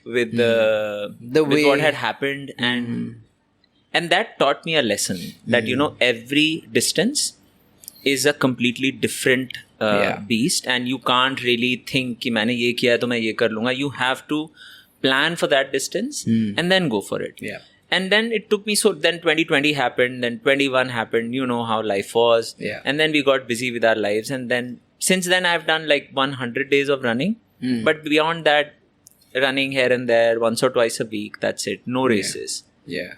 with the way what had happened, and that taught me a lesson that every distance is a completely different beast, and you can't really think कि मैंने ये किया है तो मैं ये कर लूँगा. You have to plan for that distance and then go for it. Yeah. And then it took me, so then 2020 happened, then 21 happened, you know how life was. Yeah. And then we got busy with our lives, and then since then I've done like 100 days of running, but beyond that, running here and there once or twice a week, that's it. No races. Yeah.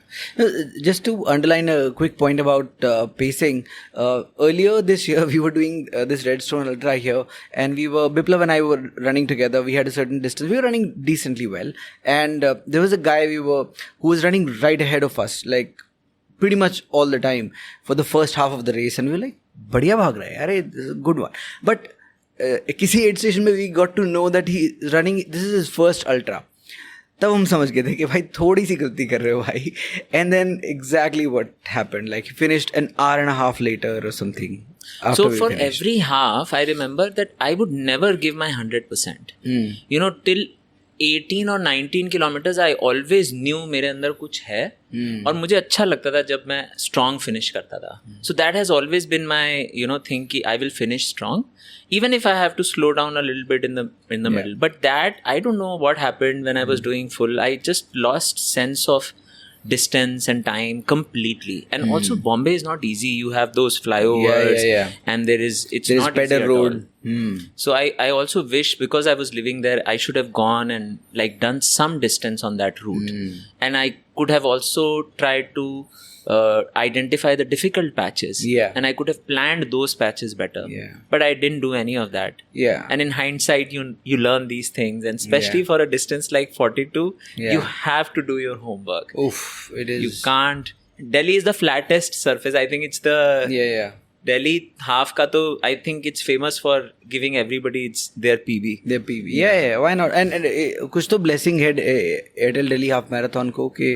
Just to underline a quick point about pacing, earlier this year we were doing this Redstone Ultra here, and Biplav and I were running together. We had a certain distance. We were running decently well, and there was a guy who was running right ahead of us, like pretty much all the time for the first half of the race, and we were like, "Badhiya bhag raha hai, arey, this is a good one." But किसी aid station में we got to know that he running, this is his first ultra. तब हम समझ गए थे कि भाई थोड़ी सी गलती कर रहे हो भाई. And then exactly what happened, like he finished an hour and a half later or something. So for every half, I remember that I would never give my 100%. Till 18 और 19 kilometers, I always knew मेरे अंदर कुछ है, और मुझे अच्छा लगता था जब मैं strong finish करता था. So that has always been my thing कि I will finish strong, even if I have to slow down a little bit in the middle. But that, I don't know what happened when I was doing full. I just lost sense of distance and time completely. And also Bombay is not easy. You have those flyovers, and there's not better easy road. So I also wish, because I was living there, I should have gone and like done some distance on that route. And I could have also tried to identify the difficult patches. And I could have planned those patches better. But I didn't do any of that. And in hindsight, you learn these things, and especially for a distance like 42, you have to do your homework. Oof, it is. You can't. Delhi is the flattest surface. I think it's the Delhi half ka to, I think it's famous for giving everybody their PB. Their PB. Yeah, why not? And कुछ तो blessing है Airtel Delhi half marathon को कि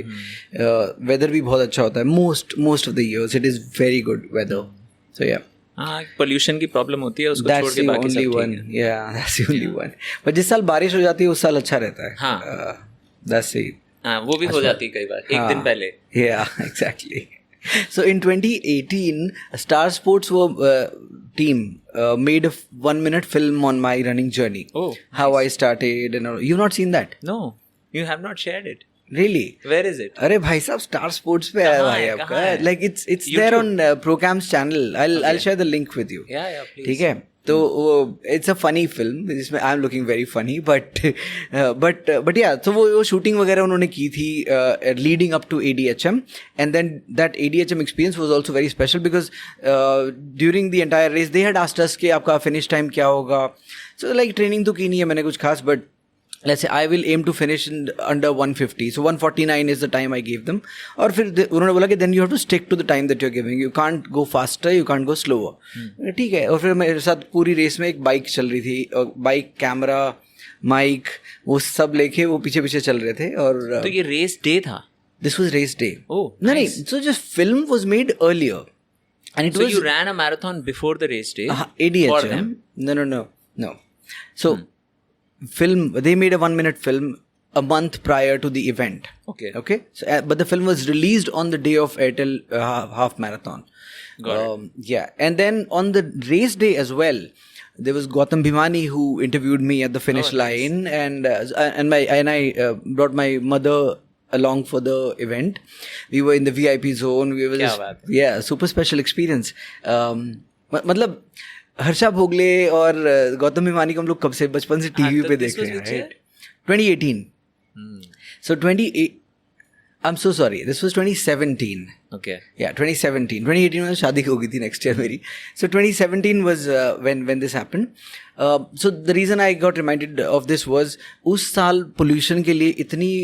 weather भी बहुत अच्छा होता है. Most of the years it is very good weather. So yeah. Pollution की problem होती है, उसको छोड़ के बाकी सब ठीक है. Yeah, that's the only one. But जिस साल बारिश हो जाती है उस साल अच्छा रहता है. हाँ. That's it. हाँ, वो भी हो जाती है कई बार, एक दिन पहले. Yeah, exactly. So in 2018, Star Sports team made a 1-minute film on my running journey. Oh, how I started and all. You've not seen that? No, you have not shared it. Really? Where is it? अरे भाई साहब, Star Sports पे आया भाई आपका. Like it's there on Procam's channel. I'll share the link with you. Yeah, please. ठीक है. तो इट्स अ फनी फिल्म जिसमें I am looking very funny but या तो वो शूटिंग वगैरह उन्होंने की थी leading up to ADHM and then that ADHM experience was also very special because during the entire race they had asked us कि आपका फिनिश टाइम क्या होगा. सो लाइक ट्रेनिंग तो की नहीं है मैंने कुछ खास, but let's say I will aim to finish in under 150. So 149 is the time I gave them. और फिर उन्होंने बोला कि then you have to stick to the time that you're giving. You can't go faster, you can't go slower. ठीक है. और फिर मेरे साथ पूरी रेस में एक बाइक चल रही थी, और बाइक, कैमरा, माइक, वो सब लेके वो पीछे पीछे चल रहे थे. और तो ये रेस डे था? This was race day. Oh, नहीं. So just film was made earlier. And it so was, you ran a marathon before the race day? ADHM. For them? No. So film, they made a 1-minute film a month prior to the event. Okay. So, but the film was released on the day of Airtel half marathon. Got it. Yeah, and then on the race day as well, there was Gautam Bhimani who interviewed me at the finish line, and I brought my mother along for the event. We were in the VIP zone. We were yeah, super special experience. मतलब हर्षा भोगले और गौतम भिमानी को हम लोग कब से बचपन से TV पे देख रहे हैं. 2018. So 28. I'm so sorry. This was 2017. Okay. Yeah, 2017. 2018 में शादी हो गई थी next year मेरी. So 2017 was when this happened. So the reason I got reminded of this was उस साल pollution के लिए इतनी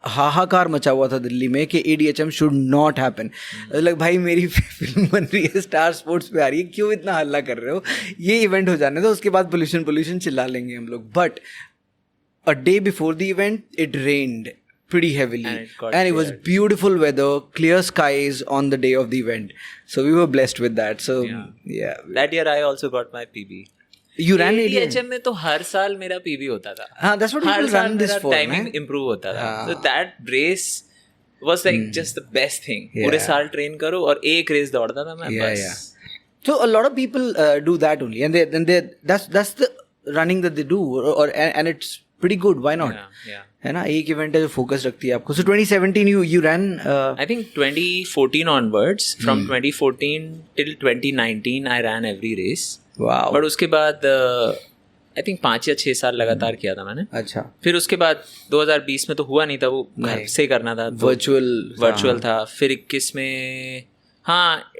हाहाकार मचा हुआ था दिल्ली में कि ADHM should not happen. Like भाई मेरी फिल्म बन रही है, स्टार स्पोर्ट्स पे आ रही है, क्यों इतना हल्ला कर रहे हो, ये इवेंट हो जाने दो, उसके बाद पोल्यूशन चिल्ला लेंगे हम लोग. But a day before the event it rained pretty heavily and it was beautiful weather, clear skies on the day of the event, so we were blessed with that. So yeah, that year I also got my PB. You ran ADHM में तो हर साल मेरा PB होता था. हाँ, that's what people run this for. Timing improve होता था. So that race was like just the best thing. पूरे साल ट्रेन करो और एक रेस दौड़ता था मैं बस. So a lot of people do that only, and they that's the running that they do, and it's pretty good. Why not? Yeah. है ना, एक इवेंट है जो फोकस रखती है आपको. So 2017 you ran. I think 2014 onwards, from 2014 till 2019 I ran every race. Wow. But उसके बाद आई थिंक 5 या 6 साल लगातार किया था मैंने. अच्छा. फिर उसके बाद 2020 में तो हुआ नहीं था, वो घर से करना था, वर्चुअल था. फिर 21 में हाँ,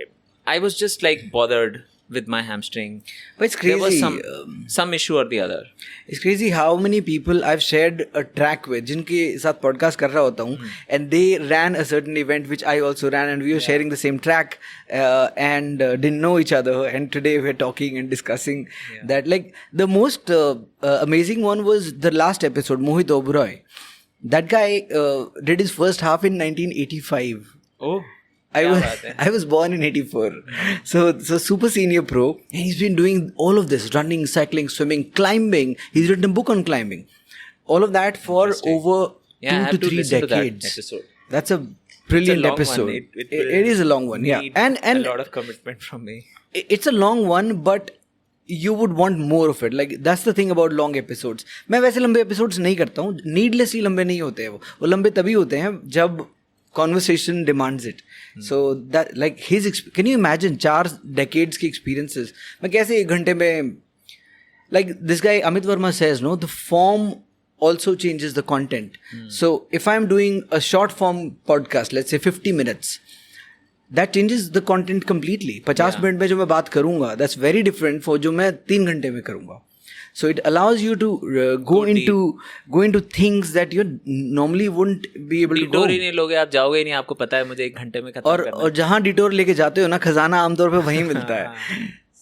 आई was just like bothered with my hamstring. But it's crazy. There was some issue or the other. It's crazy how many people I've shared a track with, जिनके साथ podcast कर रहा होता हूँ, and they ran a certain event which I also ran, and we were sharing the same track and didn't know each other, and today we're talking and discussing that. Like the most amazing one was the last episode, Mohit Oberoi. That guy did his first half in 1985. Oh. I was born in 84. So super senior pro, and he's been doing all of this: running, cycling, swimming, climbing. He's written a book on climbing. All of that for over 2 to 3 decades. That's a brilliant episode. It is a long one, yeah. And a lot of commitment from me. It's a long one, but you would want more of it. Like that's the thing about long episodes. मैं वैसे लंबे episodes नहीं करता हूँ. Needlessly लंबे नहीं होते हैं वो लंबे तभी होते हैं जब conversation demands it. So that like can you imagine 4 decades की experiences? मैं कैसे 1 घंटे में, like this guy Amit Verma says, no, the form also changes the content. So if I'm doing a short form podcast, let's say 50 minutes, that changes the content completely. 50 minute में जो मैं बात करूँगा, that's very different for जो मैं 3 घंटे में करूँगा. So it allows you to go into things that you normally wouldn't be able to go. Detour ही नहीं लोगे, आप जाओगे ही नहीं, आपको पता है मुझे 1 घंटे में खत्म करना है. और जहाँ डिटोर लेके जाते हो ना, खजाना आमतौर पे वहीं मिलता है.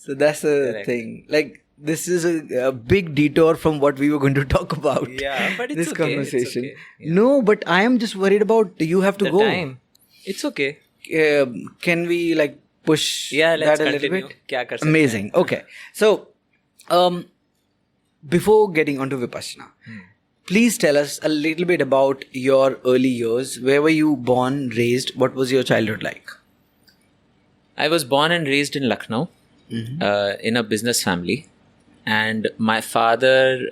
So that's the thing. Like this is a big detour from what we were going to talk about. Yeah, but it's this okay. conversation. It's okay. Yeah. No, but I am just worried about you have to the go. Time. It's okay. Can we like push let's that a continue. little bit? क्या कर सकते Amazing. Okay. So before getting onto Vipassana, please tell us a little bit about your early years. Where were you born, raised? What was your childhood like? I was born and raised in Lucknow, in a business family. And my father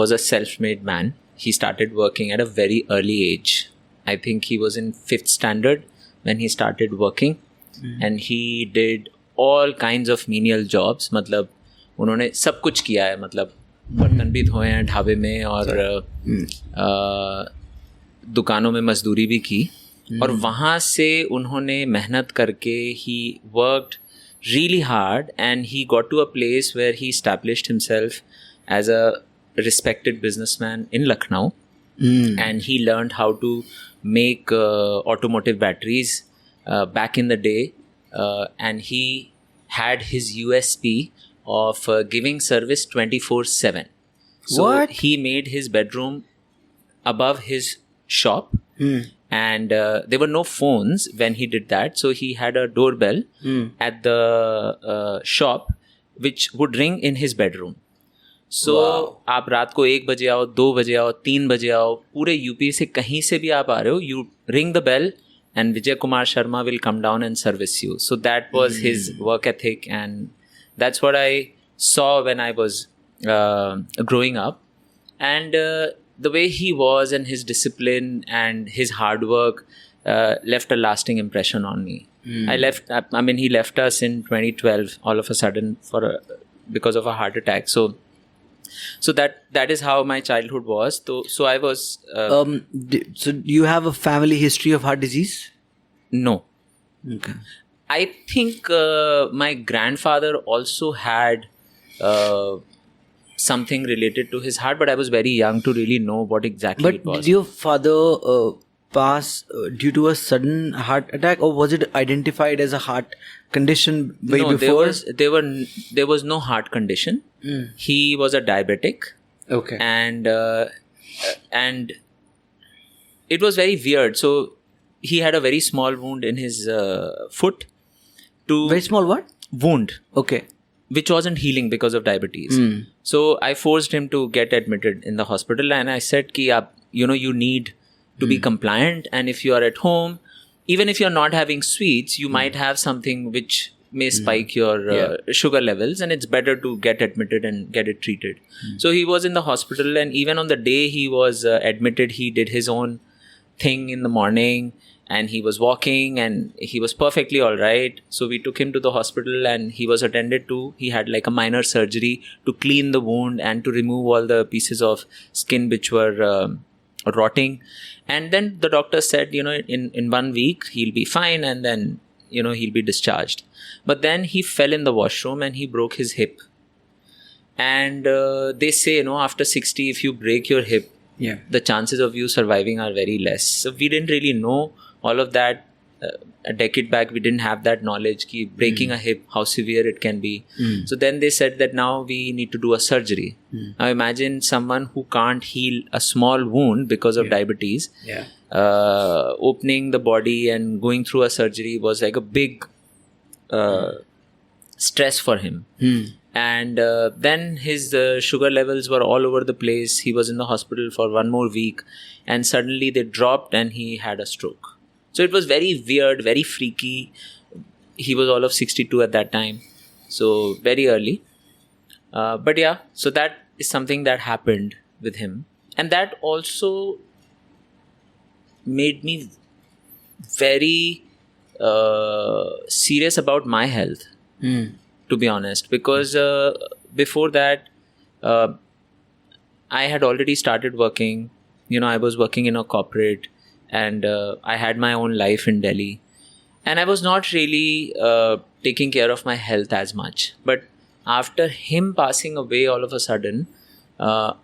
was a self-made man. He started working at a very early age. I think he was in 5th standard when he started working. And he did all kinds of menial jobs. मतलब उन्होंने सब कुछ किया है, मतलब बर्तन भी धोए हैं ढाबे में और दुकानों में मजदूरी भी की, और वहाँ से उन्होंने मेहनत करके he worked really hard and he got to a place where he established himself as a respected businessman in Lucknow. And he learned how to make automotive batteries back in the day, and he had his USP of giving service 24/7. So What? he made his bedroom above his shop. And there were no phones when he did that, so he had a doorbell at the shop which would ring in his bedroom. So आप रात को 1 बजे आओ, 2 बजे आओ, 3 बजे आओ, पूरे यूपी से कहीं से भी आप आ रहे हो, you ring the bell and Vijay Kumar Sharma will come down and service you. So that was his work ethic, and that's what I saw when I was growing up. And the way he was and his discipline and his hard work left a lasting impression on me. He left us in 2012 all of a sudden because of a heart attack. So that is how my childhood was. So I was So do you have a family history of heart disease? no. Okay. I think my grandfather also had something related to his heart, but I was very young to really know what exactly But it was. did your father pass due to a sudden heart attack, or was it identified as a heart condition way No, before? there was no heart condition. He was a diabetic, Okay. and it was very weird. So he had a very small wound in his foot. Very small what? Wound, Okay. which wasn't healing because of diabetes. So I forced him to get admitted in the hospital, and I said ki you need to be compliant, and if you are at home, even if you're not having sweets, you might have something which may spike your sugar levels, and it's better to get admitted and get it treated. So he was in the hospital, and even on the day he was admitted, he did his own thing in the morning, and he was walking and he was perfectly all right. So we took him to the hospital and he was attended to. He had like a minor surgery to clean the wound and to remove all the pieces of skin which were rotting. And then the doctor said, in 1 week he'll be fine, and then, he'll be discharged. But then he fell in the washroom and he broke his hip. And they say, after 60, if you break your hip, the chances of you surviving are very less. So we didn't really know all of that. A decade back, we didn't have that knowledge ki breaking a hip, how severe it can be. So then they said that now we need to do a surgery. Now imagine someone who can't heal a small wound because of diabetes. Opening the body and going through a surgery was like a big stress for him. And then his sugar levels were all over the place. He was in the hospital for 1 more week, and suddenly they dropped and he had a stroke. So it was very weird, very freaky. He was all of 62 at that time, so very early. But yeah, so that is something that happened with him, and that also made me very serious about my health. To be honest, because before that, I had already started working. I was working in a corporate, and I had my own life in Delhi, and I was not really taking care of my health as much. But after him passing away, all of a sudden, a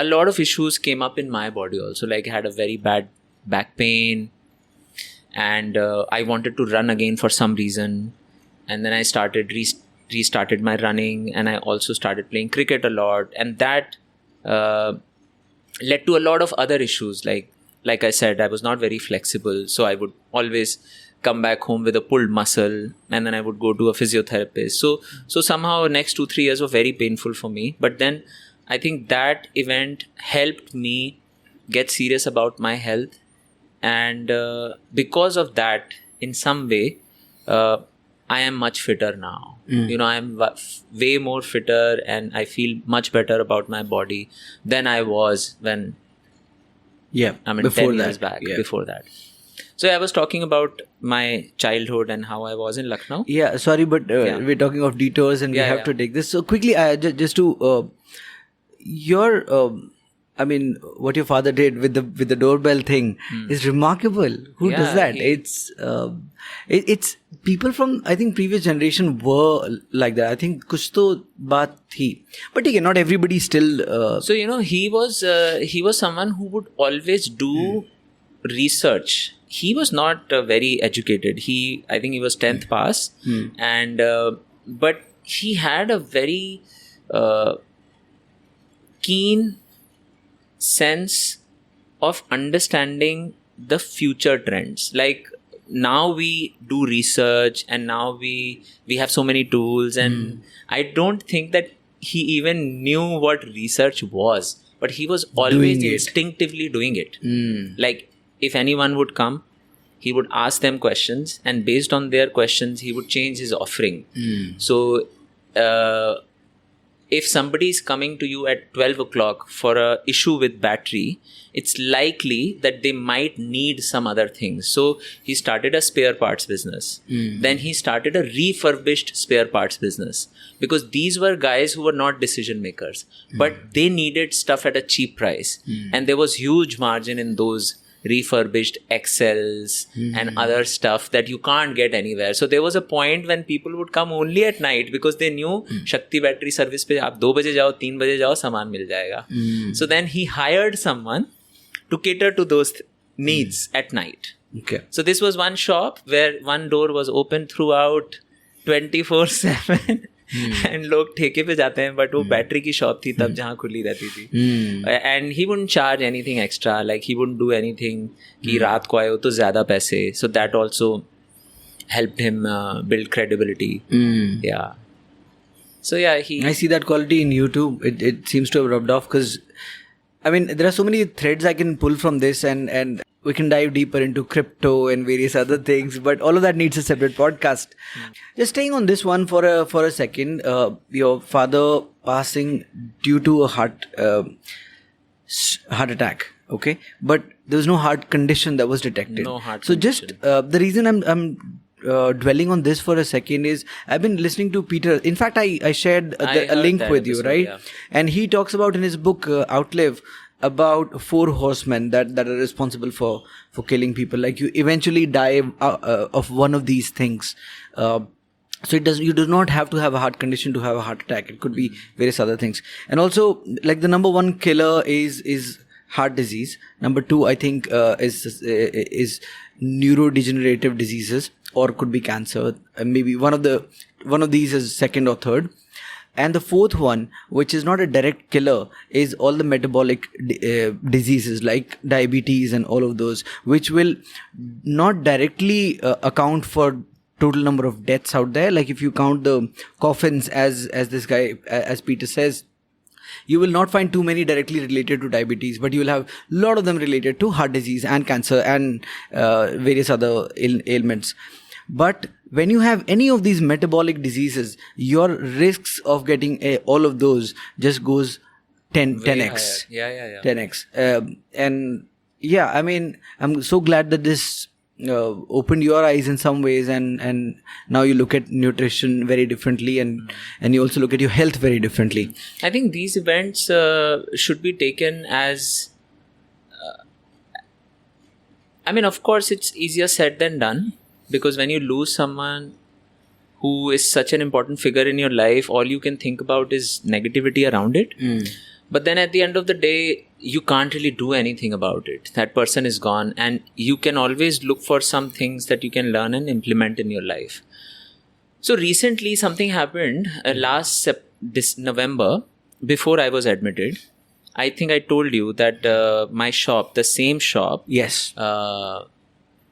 lot of issues came up in my body also. Like I had a very bad back pain, and I wanted to run again for some reason. And then I started restarted my running, and I also started playing cricket a lot, and that led to a lot of other issues. Like I said, I was not very flexible, so I would always come back home with a pulled muscle, and then I would go to a physiotherapist. So somehow next 2-3 years were very painful for me. But then I think that event helped me get serious about my health, and because of that, in some way, I am much fitter now. I am way more fitter, and I feel much better about my body than I was when, before 10 years that, back, before that. So I was talking about my childhood and how I was in Lucknow. Yeah, sorry, but we're talking of detours and we have to take this. So quickly, just to I mean, what your father did with the doorbell thing is remarkable. Who does that? It's people from, I think, previous generation were like that. I think kuch to baat thi. But again, not everybody still. So he was someone who would always do research. He was not very educated. I think he was 10th pass, and but he had a very keen sense of understanding the future trends. Like now we do research and now we have so many tools, and I don't think that he even knew what research was, but he was always instinctively doing it. Like if anyone would come, he would ask them questions, and based on their questions he would change his offering. So if somebody is coming to you at 12 o'clock for a issue with battery, it's likely that they might need some other things. So he started a spare parts business. Then he started a refurbished spare parts business, because these were guys who were not decision makers, but they needed stuff at a cheap price. And there was huge margin in those refurbished XLs and other stuff that you can't get anywhere. So there was a point when people would come only at night because they knew Shakti battery service pe aap 2 baje jao, 3 baje jao, saman mil jayega. So then he hired someone to cater to those needs at night. Okay. So this was one shop where one door was open throughout 24/7. And लोग ठेके पे जाते हैं, but वो battery की shop थी तब जहाँ खुली रहती थी. And he wouldn't charge anything extra, like he wouldn't do anything कि रात को आए हो तो ज़्यादा पैसे. So that also helped him build credibility. Yeah. So yeah, I see that quality in you too. It seems to have rubbed off, because I mean there are so many threads I can pull from this, and we can dive deeper into crypto and various other things, but all of that needs a separate podcast. Just staying on this one for a second, your father passing due to a heart attack, okay, but there was no heart condition that was detected. No heart so condition. Just the reason I'm dwelling on this for a second is I've been listening to Peter. In fact, I shared a link with you, right? Yeah. And he talks about in his book Outlive about 4 horsemen that are responsible for killing people. Like you eventually die of one of these things. So you do not have to have a heart condition to have a heart attack. It could be various other things. And also, like the number 1 killer is heart disease. Number 2, I think, is neurodegenerative diseases, or could be cancer. Maybe one of these is second or third. And the 4th one, which is not a direct killer, is all the metabolic diseases like diabetes and all of those, which will not directly account for total number of deaths out there. Like if you count the coffins, as this guy, as Peter says, you will not find too many directly related to diabetes, but you will have a lot of them related to heart disease and cancer and various other ailments. But when you have any of these metabolic diseases, your risks of getting all of those just goes 10x. Yeah. 10x. And yeah, I mean, I'm so glad that this opened your eyes in some ways, and now you look at nutrition very differently, and you also look at your health very differently. I think these events should be taken as I mean, of course it's easier said than done, because when you lose someone who is such an important figure in your life, all you can think about is negativity around it. But then at the end of the day, you can't really do anything about it. That person is gone, and you can always look for some things that you can learn and implement in your life. So recently something happened this November, before I was admitted. I think I told you that my shop, the same shop, Yes.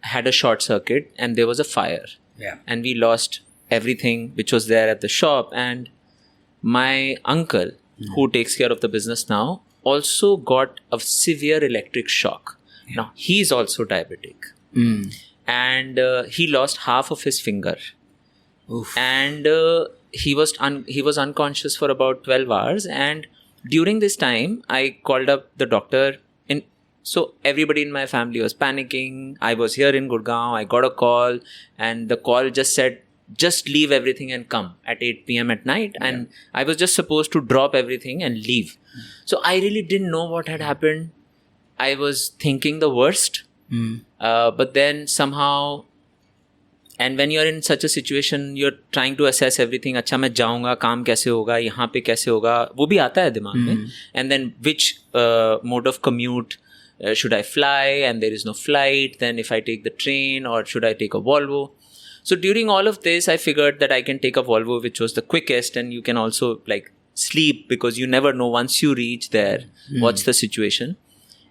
had a short circuit and there was a fire. Yeah. And we lost everything which was there at the shop. And my uncle, who takes care of the business now, also got a severe electric shock. Yeah. Now, he's also diabetic. And he lost half of his finger. Oof. And he was unconscious for about 12 hours. And during this time, I called up the doctor in So everybody in my family was panicking. I was here in Gurgaon. I got a call, and the call just said, just leave everything and come at 8 p.m. at night. And I was just supposed to drop everything and leave. So I really didn't know what had happened. I was thinking the worst. But then somehow, and when you're in such a situation, you're trying to assess everything. अच्छा मैं जाऊँगा, काम कैसे होगा, यहाँ पे कैसे होगा, वो भी आता है दिमाग में. And then which mode of commute should I fly? And there is no flight. Then if I take the train, or should I take a Volvo? So during all of this, I figured that I can take a Volvo, which was the quickest, and you can also like sleep, because you never know once you reach there what's the situation.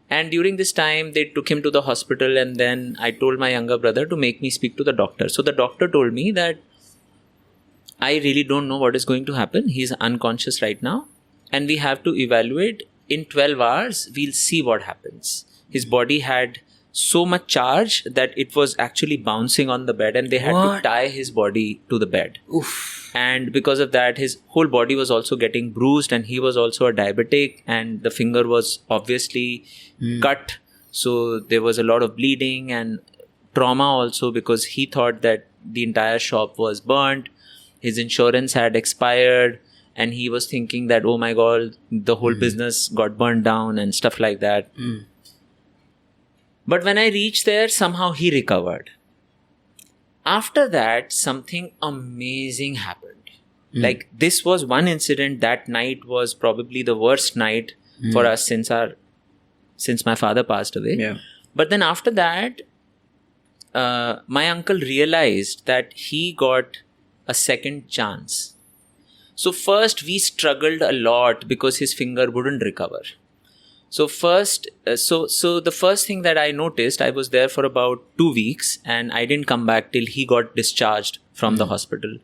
And during this time, they took him to the hospital, and then I told my younger brother to make me speak to the doctor. So the doctor told me that I really don't know what is going to happen. He's unconscious right now, and we have to evaluate. In 12 hours, we'll see what happens. His body had so much charge that it was actually bouncing on the bed, and they had to tie his body to the bed. Oof. And because of that, his whole body was also getting bruised, and he was also a diabetic, and the finger was obviously cut. So there was a lot of bleeding and trauma also, because he thought that the entire shop was burnt. His insurance had expired, and he was thinking that, oh my God, the whole business got burned down and stuff like that. But when I reached there, somehow he recovered. After that, something amazing happened. Like, this was one incident. That night was probably the worst night for us since my father passed away. Yeah. But then after that, my uncle realized that he got a second chance. So first we struggled a lot because his finger wouldn't recover. So first, so the first thing that I noticed, I was there for about 2 weeks, and I didn't come back till he got discharged from the hospital.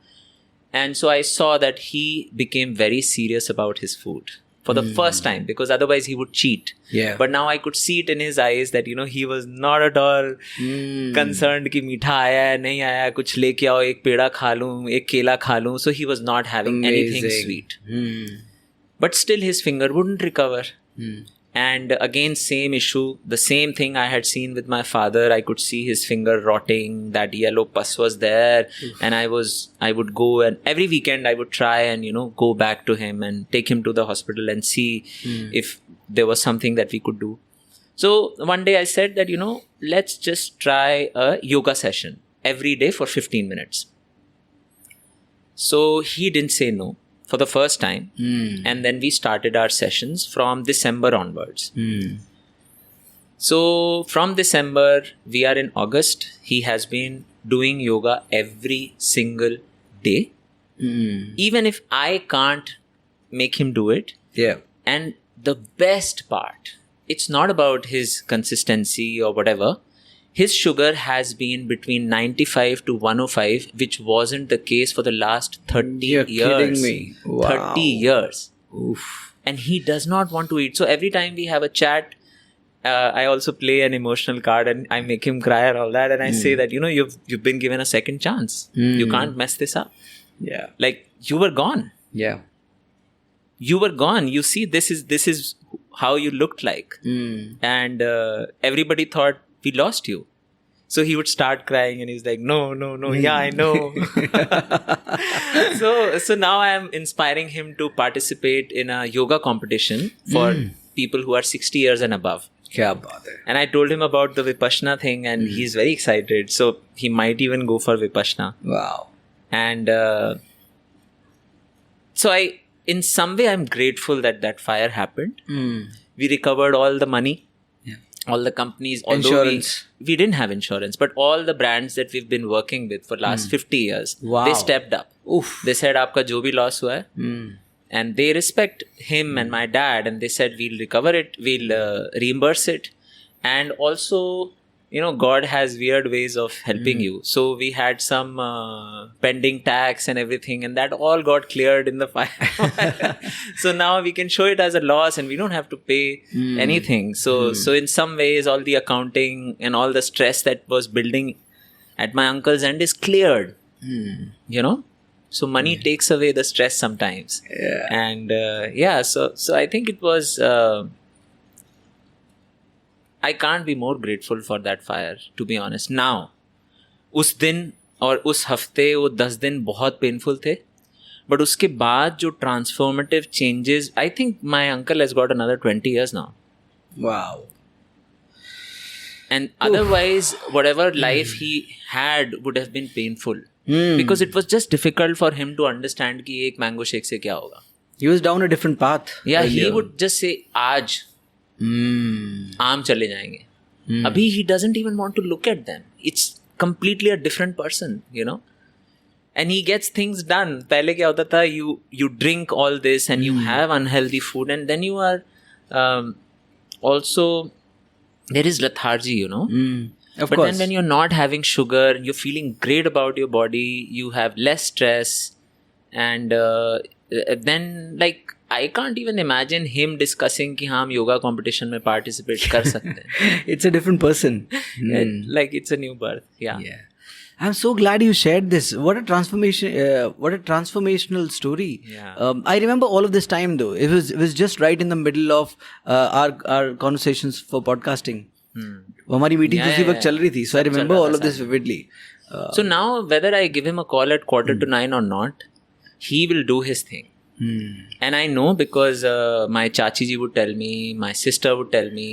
And so I saw that he became very serious about his food for the first time, because otherwise he would cheat. Yeah. But now I could see it in his eyes that, he was not at all concerned कि मीठा आया है नहीं आया, कुछ लेके आओ, एक पेड़ा खा लूं, एक केला खा लूं. So he was not having anything sweet. But still his finger wouldn't recover. And again, same issue, the same thing I had seen with my father. I could see his finger rotting, that yellow pus was there. And I would go, and every weekend I would try and, go back to him and take him to the hospital and see if there was something that we could do. So one day I said that, let's just try a yoga session every day for 15 minutes. So he didn't say no for the first time. And then we started our sessions from December onwards. So from December, we are in August. He has been doing yoga every single day. Even if I can't make him do it. Yeah. And the best part, it's not about his consistency or whatever. His sugar has been between 95 to 105, which wasn't the case for the last 30 You're years. kidding me. Wow. 30 years. Oof. And he does not want to eat. So every time we have a chat, I also play an emotional card, and I make him cry and all that. And I say that, you've been given a second chance. You can't mess this up. Yeah. Like, you were gone. Yeah. You were gone. You see, this is how you looked like. And everybody thought we lost you. So he would start crying, and he's like, no, yeah, I know. So now I am inspiring him to participate in a yoga competition for people who are 60 years and above. Kya baat hai. And I told him about the Vipassana thing, and he's very excited. So he might even go for Vipassana. Wow. And so in some way, I'm grateful that fire happened. We recovered all the money. All the companies, insurance. We didn't have insurance, but all the brands that we've been working with for last 50 years, Wow. they stepped up. Oof. They said, "Aapka jo bhi loss hua hai," and they respect him and my dad, and they said, "We'll recover it, we'll reimburse it," and also, God has weird ways of helping you. So we had some pending tax and everything, and that all got cleared in the fire. So now we can show it as a loss, and we don't have to pay anything. So in some ways, all the accounting and all the stress that was building at my uncle's end is cleared. So money takes away the stress sometimes. Yeah. And so I think it was I can't be more grateful for that fire, to be honest. Now, उस दिन और उस हफ्ते वो 10 दिन बहुत painful थे, but उसके बाद जो transformative changes, I think my uncle has got another 20 years now. Wow. And otherwise, whatever life he had would have been painful. Because it was just difficult for him to understand कि एक mango shake से क्या होगा. He was down a different path. Yeah, earlier. he would just say, आज आम चले जाएंगे. अभी he doesn't even want to look at them. It's completely a different person, you know. And he gets things done. पहले क्या होता था, you drink all this and you have unhealthy food, and then you are also, there is lethargy, you know. Of But course. then when you're not having sugar, you're feeling great about your body, you have less stress, and then like I can't even imagine him discussing कि हाँ हम yoga competition में participate कर सकते हैं. It's a different person. Like it's a new birth. Yeah. Yeah. I'm so glad you shared this. What a transformation! What a transformational story. Yeah. I remember all of this time though. It was just right in the middle of our conversations for podcasting. हमारी meeting उसी वक्त चल रही थी. So I remember all of this vividly. So now whether I give him a call at 8:45 or not, he will do his thing. And I know because my chachi ji would tell me, my sister would tell me,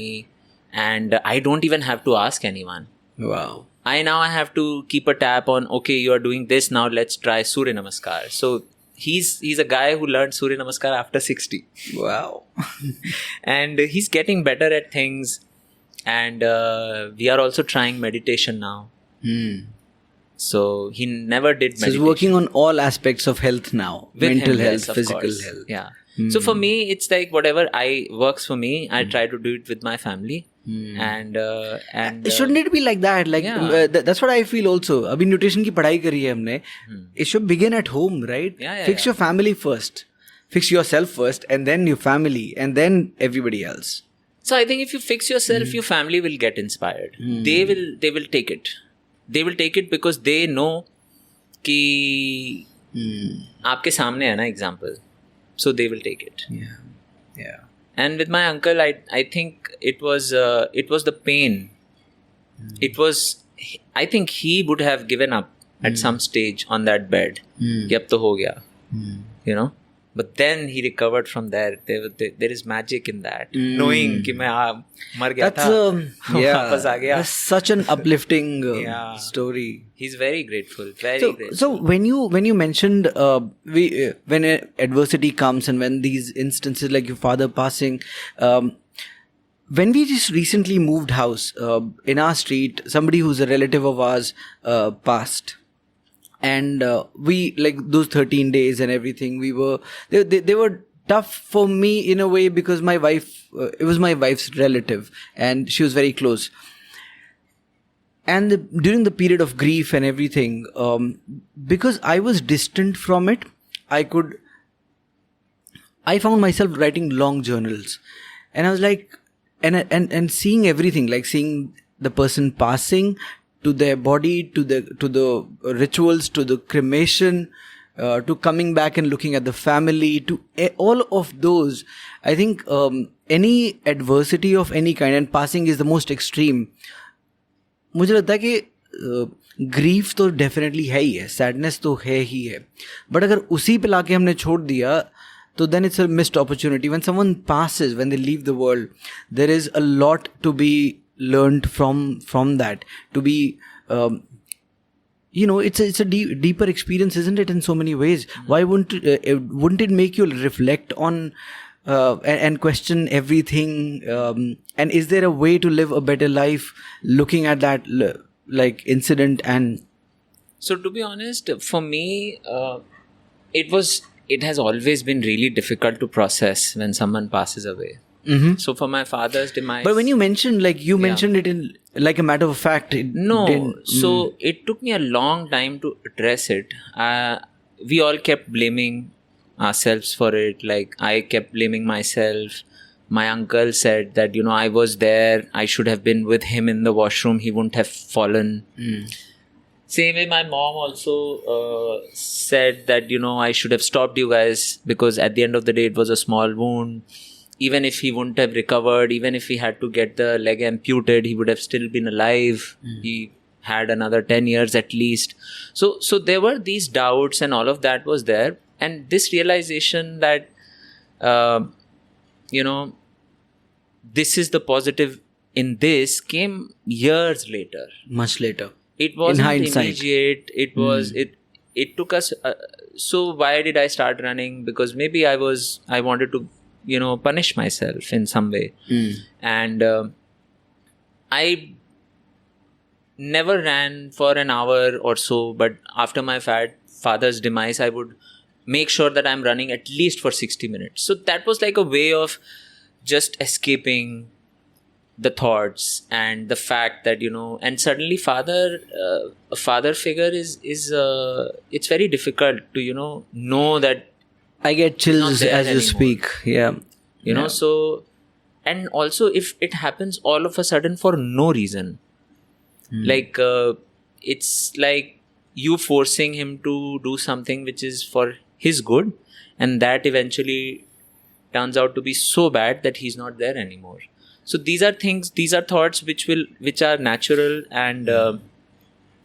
and I don't even have to ask anyone. Wow. I have to keep a tab on, okay, you are doing this, now let's try Surya Namaskar. So he's a guy who learned Surya Namaskar after 60. Wow. And he's getting better at things. And we are also trying meditation now. So he never did meditation. So he's working on all aspects of health now. With Mental him, health, yes, of physical course. health. Yeah. So for me, it's like whatever works for me, I try to do it with my family. And shouldn't it be like that? Like that's what I feel also. अभी nutrition की पढ़ाई करी है हमने. It should begin at home, right? Fix your family first. Fix yourself first, and then your family, and then everybody else. So I think if you fix yourself, your family will get inspired. They will take it. They will take it because they know कि आपके सामने है ना example. So they will take it. Yeah. And with my uncle, I think it was the pain. It was, I think he would have given up at some stage on that bed. कि अब तो हो गया. You know. But then he recovered from there. There is magic in that. Knowing कि मैं मर गया था, वापस आ गया. That's such an uplifting story. He's very grateful. Grateful. So when you mentioned when adversity comes and when these instances like your father passing, when we just recently moved house in our street, somebody who's a relative of ours passed. And we, like those 13 days and everything, they were tough for me in a way because my wife, it was my wife's relative and she was very close. And during the period of grief and everything, because I was distant from it, I found myself writing long journals. And I was like, and seeing everything, like seeing the person passing, to their body, to the rituals, to the cremation, to coming back and looking at the family, to all of those. I think any adversity of any kind, and passing is the most extreme. मुझे लगता है कि grief तो definitely है ही है, sadness तो है ही है, but अगर उसी पे लाके हमने छोड़ दिया तो then it's a missed opportunity. When someone passes, when they leave the world, there is a lot to be learned from that, to be it's a deeper experience, isn't it, in so many ways? Why wouldn't it make you reflect on and question everything, and is there a way to live a better life looking at that like incident? And so to be honest, for me it has always been really difficult to process when someone passes away. So for my father's demise, but when you mentioned mentioned it in like a matter of fact, so it took me a long time to address it. We all kept blaming ourselves for it. Like I kept blaming myself. My uncle said that I was there, I should have been with him in the washroom, he wouldn't have fallen. Same way my mom also said that I should have stopped you guys because at the end of the day it was a small wound. even if he wouldn't have recovered, even if he had to get the leg amputed, he would have still been alive. He had another 10 years at least. So there were these doubts and all of that was there. And this realization that, this is the positive in this came years later. Much later. It wasn't hindsight. immediate. It was, it took us. So why did I start running? Because maybe I wanted to, punish myself in some way. And I never ran for an hour or so, but after my father's demise, I would make sure that I'm running at least for 60 minutes. So that was like a way of just escaping the thoughts and the fact that, and suddenly a father figure is it's very difficult to, know that. I get chills there as you anymore. speak. Yeah. So, and also if it happens all of a sudden for no reason, like it's like you forcing him to do something which is for his good, and that eventually turns out to be so bad that he's not there anymore. So these are thoughts which are natural, and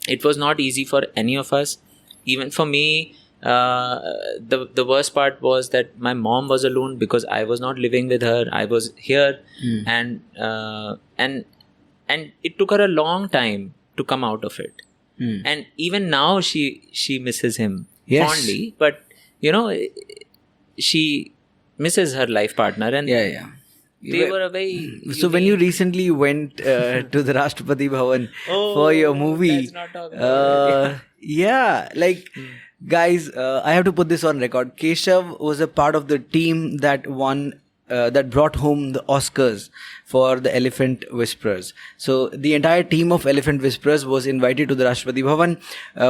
it was not easy for any of us. Even for me, the worst part was that my mom was alone because I was not living with her. I was here, and it took her a long time to come out of it. And even now she misses him fondly, but she misses her life partner, and they were a very So when you recently went to the Rashtrapati Bhavan for your movie, let's not talk about it. Guys, I have to put this on record. Keshav was a part of the team that won, that brought home the Oscars for the Elephant Whisperers. So the entire team of Elephant Whisperers was invited to the Rashtrapati Bhavan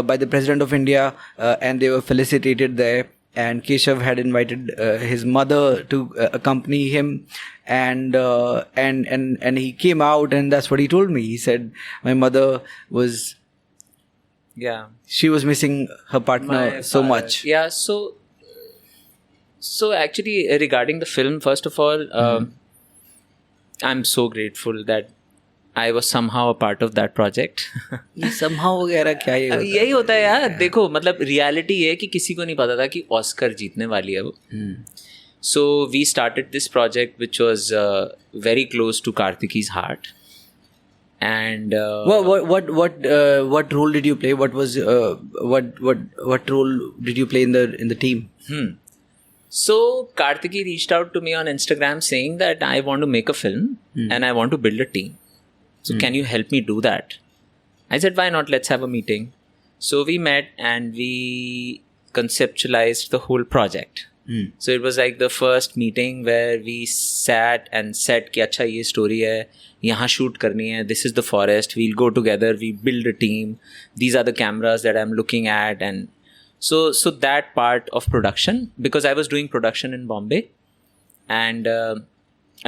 by the President of India, and they were felicitated there. And Keshav had invited his mother to accompany him, and he came out, and that's what he told me. He said, "My mother was, she was missing her partner so much." Yeah. So actually, regarding the film, first of all, I'm so grateful that I was somehow a part of that project. Somehow वगैरह क्या ये होता है? यही होता है यार. देखो, मतलब रियलिटी ये है कि किसी को नहीं पता था कि ऑस्कर जीतने वाली है वो. So we started this project which was very close to Kartiki's heart. And what role did you play? What was what role did you play in the team? So Kartiki reached out to me on Instagram saying that I want to make a film and I want to build a team. So can you help me do that? I said, why not? Let's have a meeting. So we met and we conceptualized the whole project. So it was like the first meeting where we sat and said कि अच्छा ये story है, यहाँ shoot करनी है, this is the forest, we'll go together, we build a team, these are the cameras that I'm looking at. And so that part of production, because I was doing production in Bombay, and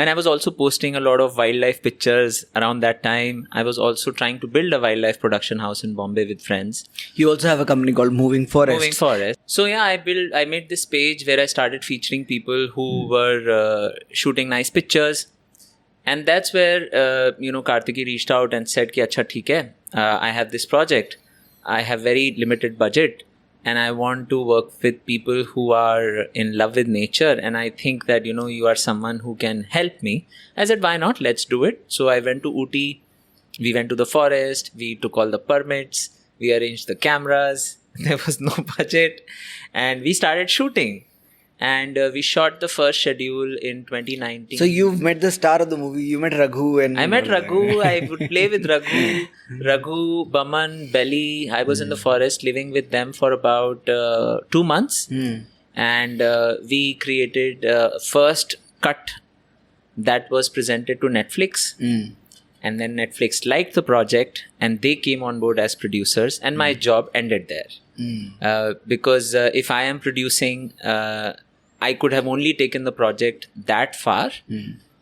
I was also posting a lot of wildlife pictures around that time. I was also trying to build a wildlife production house in Bombay with friends. You also have a company called Moving Forest. So yeah, I made this page where I started featuring people who were shooting nice pictures. And that's where, Kartiki reached out and said, ki, "Acha, theek hai. I have this project. I have very limited budget. And I want to work with people who are in love with nature. And I think that, you are someone who can help me." I said, why not? Let's do it. So I went to Ooty. We went to the forest. We took all the permits. We arranged the cameras. There was no budget. And we started shooting. And we shot the first schedule in 2019. So you've met the star of the movie. You met Raghu. And I met Raghu. I would play with Raghu, Baman, Belly. I was in the forest living with them for about 2 months. And we created first cut that was presented to Netflix. And then Netflix liked the project and they came on board as producers. And my job ended there. Because if I am producing... I could have only taken the project that far.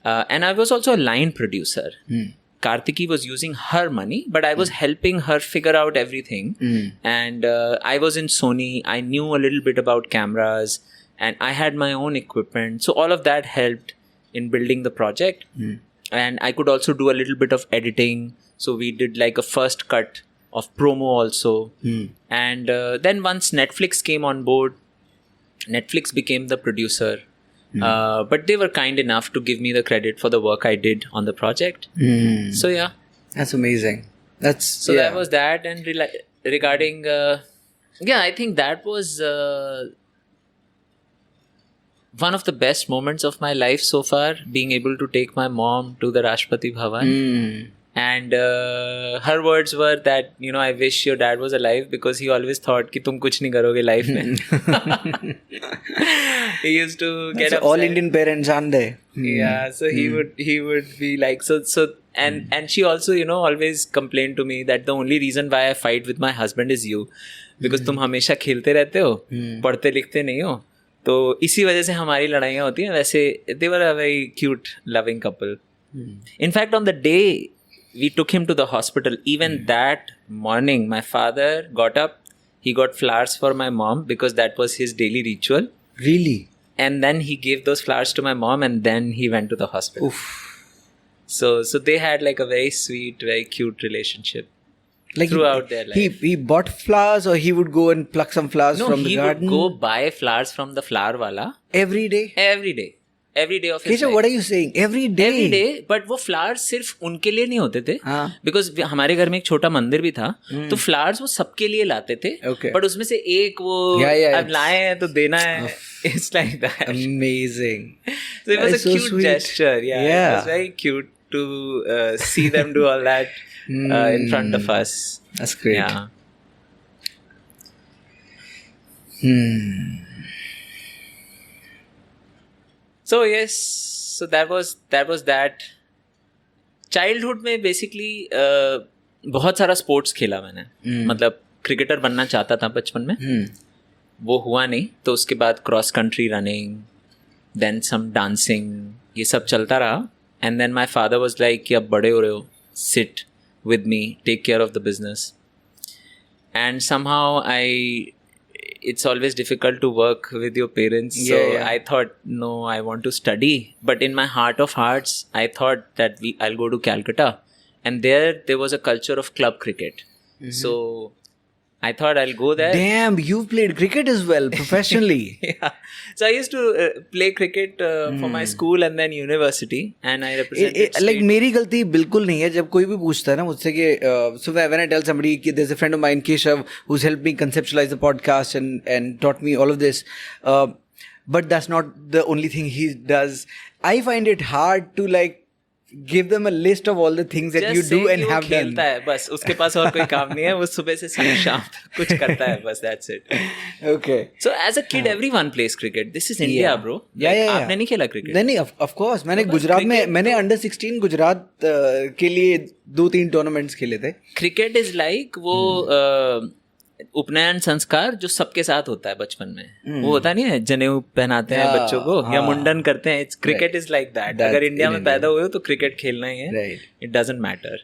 And I was also a line producer. Kartiki was using her money, but I was helping her figure out everything. And I was in Sony. I knew a little bit about cameras and I had my own equipment. So all of that helped. in building the project. And I could also do a little bit of editing. So we did like a first cut of promo also. And then once Netflix came on board, Netflix became the producer. But they were kind enough to give me the credit for the work I did on the project. So yeah. That's amazing. That was that. And regarding, I think that was one of the best moments of my life so far, being able to take my mom to the Rashtrapati Bhavan. And her words were that, I wish your dad was alive because he always thought कि तुम कुछ नहीं करोगे life में. He used to get upset. All Indian parents, aren't they? Yeah, so he would be like, and she also, always complained to me that the only reason why I fight with my husband is you, because तुम हमेशा खेलते रहते हो, पढ़ते लिखते नहीं हो, तो इसी वजह से हमारी लड़ाइयाँ होती हैं. वैसे they were a very cute, loving couple. In fact, on the day we took him to the hospital, even that morning, my father got up, he got flowers for my mom because that was his daily ritual. Really? And then he gave those flowers to my mom and then he went to the hospital. Oof. So they had like a very sweet, very cute relationship throughout their life. He bought flowers, or he would go and pluck some flowers from the garden? No, he would go buy flowers from the flower wala. Every day? Every day of his Keshav, life. what are you saying? Every day? Every day, but वो flowers सिर्फ उनके लिए नहीं होते थे. Because हमारे घर में एक छोटा मंदिर भी था, तो flowers वो सबके लिए लाते थे. But उसमें से एक वो अब लाए हैं तो देना है. It's like that. Amazing. So it was a cute gesture. Yeah. It was very cute to see them do all that in front of us. That's great. Yeah. So yes, so that was that. Childhood में basically बहुत सारा sports खेला मैंने. मतलब cricketer बनना चाहता था बचपन में, वो हुआ नहीं. तो उसके बाद cross country running, then some dancing, ये सब चलता रहा. And then my father was like कि अब बड़े हो रहे हो, sit with me, take care of the business. And somehow it's always difficult to work with your parents. I thought, no, I want to study. But in my heart of hearts, I thought that I'll go to Calcutta. And there was a culture of club cricket. So I thought I'll go there. Damn, you've played cricket as well, professionally. Yeah. So I used to play cricket for my school and then university. And I represented like मेरी गलती बिल्कुल नहीं है. जब कोई भी पूछता है ना मुझसे कि so when I tell somebody कि there's a friend of mine, Keshav, who's helped me conceptualize the podcast and taught me all of this. But that's not the only thing he does. I find it hard to like give them a list of all the things that just you do and have done. खेलता है बस, उसके पास और कोई काम नहीं है, वो सुबह से शाम कुछ करता है बस, that's it. Okay. So as a kid everyone plays cricket. This is India, bro. Yeah. आपने नहीं खेला cricket? नहीं, of course. मैंने गुजरात में, मैंने under 16 गुजरात के लिए 2-3 tournaments खेले थे. Cricket is like वो उपनयन संस्कार जो सबके साथ होता है बचपन में. वो होता नहीं है, जनेऊ पहनाते हैं बच्चों को या मुंडन करते हैं. Cricket is like that. अगर इंडिया में पैदा हुए हो तो क्रिकेट खेलना ही है. It doesn't matter.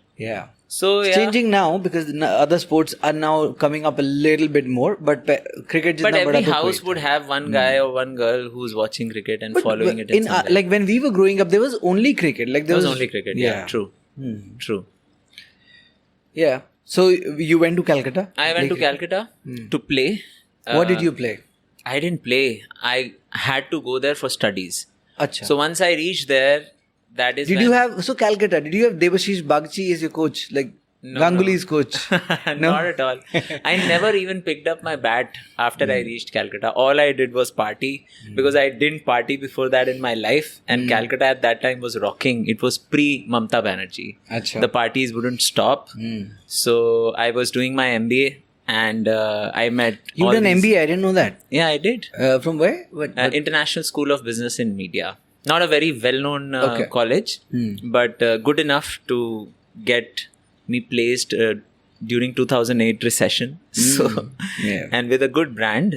So it's changing now because other sports are now coming up a little bit more, but cricket is. But every house would have one guy or one girl who's watching cricket and following it. Like when we were growing up, there was only cricket. Like there was only cricket. Yeah, true. True. Yeah. So you went to Calcutta? I went to Calcutta to play. What did you play? I didn't play. I had to go there for studies. Achha. So once I reached there, that is. Did you have Calcutta? Did you have Debashish Bagchi as your coach, like Ganguly's coach? No? Not at all. I never even picked up my bat after I reached Calcutta. All I did was party because I didn't party before that in my life. And Calcutta at that time was rocking. It was pre-Mamta Banerjee. Achha. The parties wouldn't stop. So I was doing my MBA and I met. You done MBA? I didn't know that. Yeah, I did. From where? What? International School of Business and Media. Not a very well-known college, but good enough to get me placed during 2008 recession. So, and with a good brand.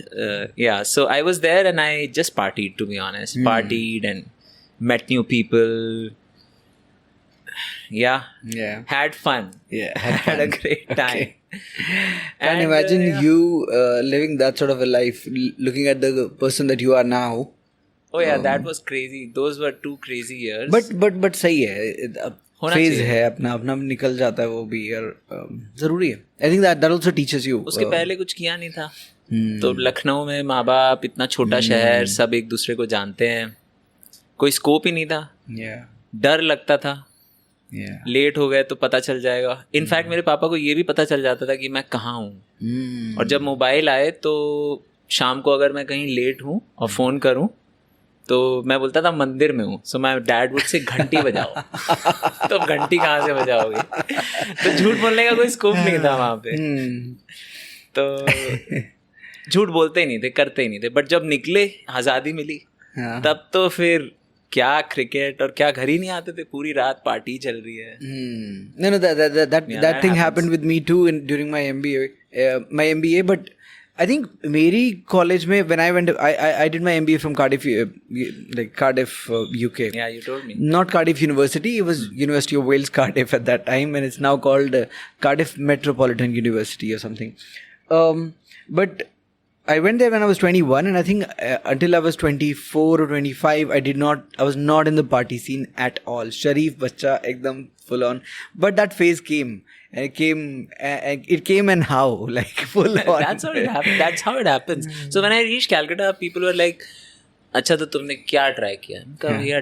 So I was there and I just partied, to be honest. Partied and met new people. Had fun. Had a great time. And imagine you living that sort of a life, looking at the person that you are now. Oh yeah, that was crazy. Those were 2 crazy years. But सही है, होना phase चाहिए। है अपना अपना निकल जाता है वो भी यार, जरूरी है. I think that also teaches you. उसके पहले कुछ किया नहीं था. तो लखनऊ में माँ बाप, इतना छोटा शहर, सब एक दूसरे को जानते हैं, कोई स्कोप ही नहीं था. डर लगता था लेट हो गए तो पता चल जाएगा. इनफैक्ट मेरे पापा को ये भी पता चल जाता था कि मैं कहाँ हूँ. और जब मोबाइल आए तो शाम को अगर मैं कहीं लेट हूँ और फ़ोन करूँ तो मैं बोलता था मंदिर में हूँ. So my dad would say घंटी बजाओ. तो अब घंटी कहाँ से बजाओगे? तो झूठ बोलने का कोई स्कोप नहीं था वहाँ पे. तो झूठ बोलते ही नहीं थे, करते ही नहीं थे. बट जब निकले, आज़ादी मिली, तब तो फिर क्या क्रिकेट और क्या, घर ही नहीं आते थे, पूरी रात पार्टी चल रही है. No, that thing happened with me too during my MBA. But I think मेरी college में when I did my MBA from Cardiff, UK. Yeah, you told me. Not Cardiff University, it was University of Wales, Cardiff at that time, and it's now called Cardiff Metropolitan University or something. But I went there when I was 21, and I think until I was 24 or 25, I was not in the party scene at all. Sharif bacha, ekdam full on. But that phase came. And it came and how? Like full on. That's how it happens. That's how it happens. So when I reached Calcutta, people were like, अच्छा तो तुमने क्या try किया? कहा भैया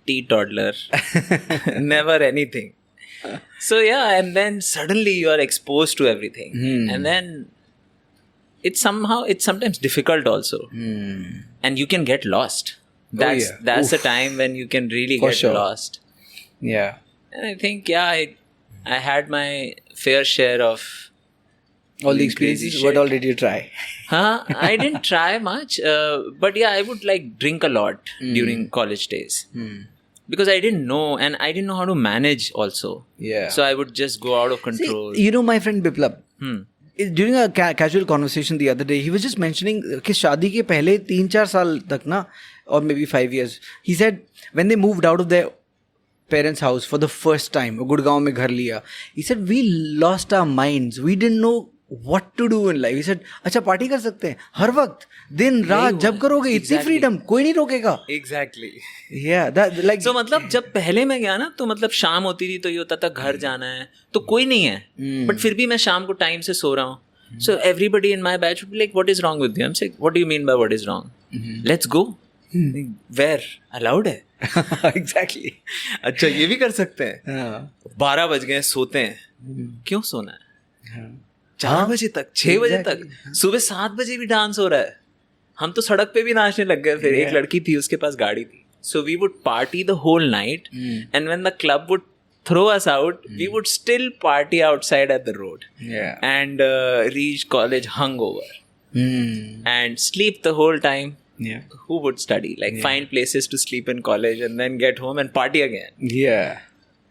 teetotaler. Never anything. So yeah, and then suddenly you are exposed to everything. And then it's sometimes difficult also. And you can get lost. That's the time when you can really get lost. Yeah. And I think, I had my fair share of all the experiences. What all did you try? I didn't try much, but yeah, I would like drink a lot during college days. Because I didn't know, and I didn't know how to manage also. Yeah. So I would just go out of control. See, you know my friend Biplab. During a casual conversation the other day, he was just mentioning कि शादी के पहले 3-4 साल तक ना, or maybe 5 years, he said when they moved out of their parents' house for the first time, Gurgaon में घर लिया, he said we lost our minds. We didn't know what to do in life. He said अच्छा party कर सकते हैं हर वक्त, दिन रात, जब करोगे इतनी फ्रीडम, कोई नहीं रोकेगा. Exactly. Yeah, that like. So मतलब जब पहले मैं गया ना, तो मतलब शाम होती थी तो ये होता था घर जाना है, तो कोई नहीं है, बट फिर भी मैं शाम को टाइम से सो रहा हूँ. So everybody in my batch would be like, what is wrong with you? I'm saying, what do you mean by what is wrong? Let's go. Where? Allowed है. Exactly. अच्छा ये भी कर सकते हैं. 12 बज गए, सोते हैं. क्यों सोना है? 4 बजे तक, 6 बजे तक, सुबह 7 बजे भी डांस हो रहा है. हम तो सड़क पे भी नाचने लग गए. फिर एक लड़की थी, उसके पास गाड़ी थी. So we would party the whole night, and when the club would throw us out, we would still party outside at the road. Yeah. And reach college hungover. And sleep the whole time. Yeah. Who would study? Like find places to sleep in college and then get home and party again. Yeah.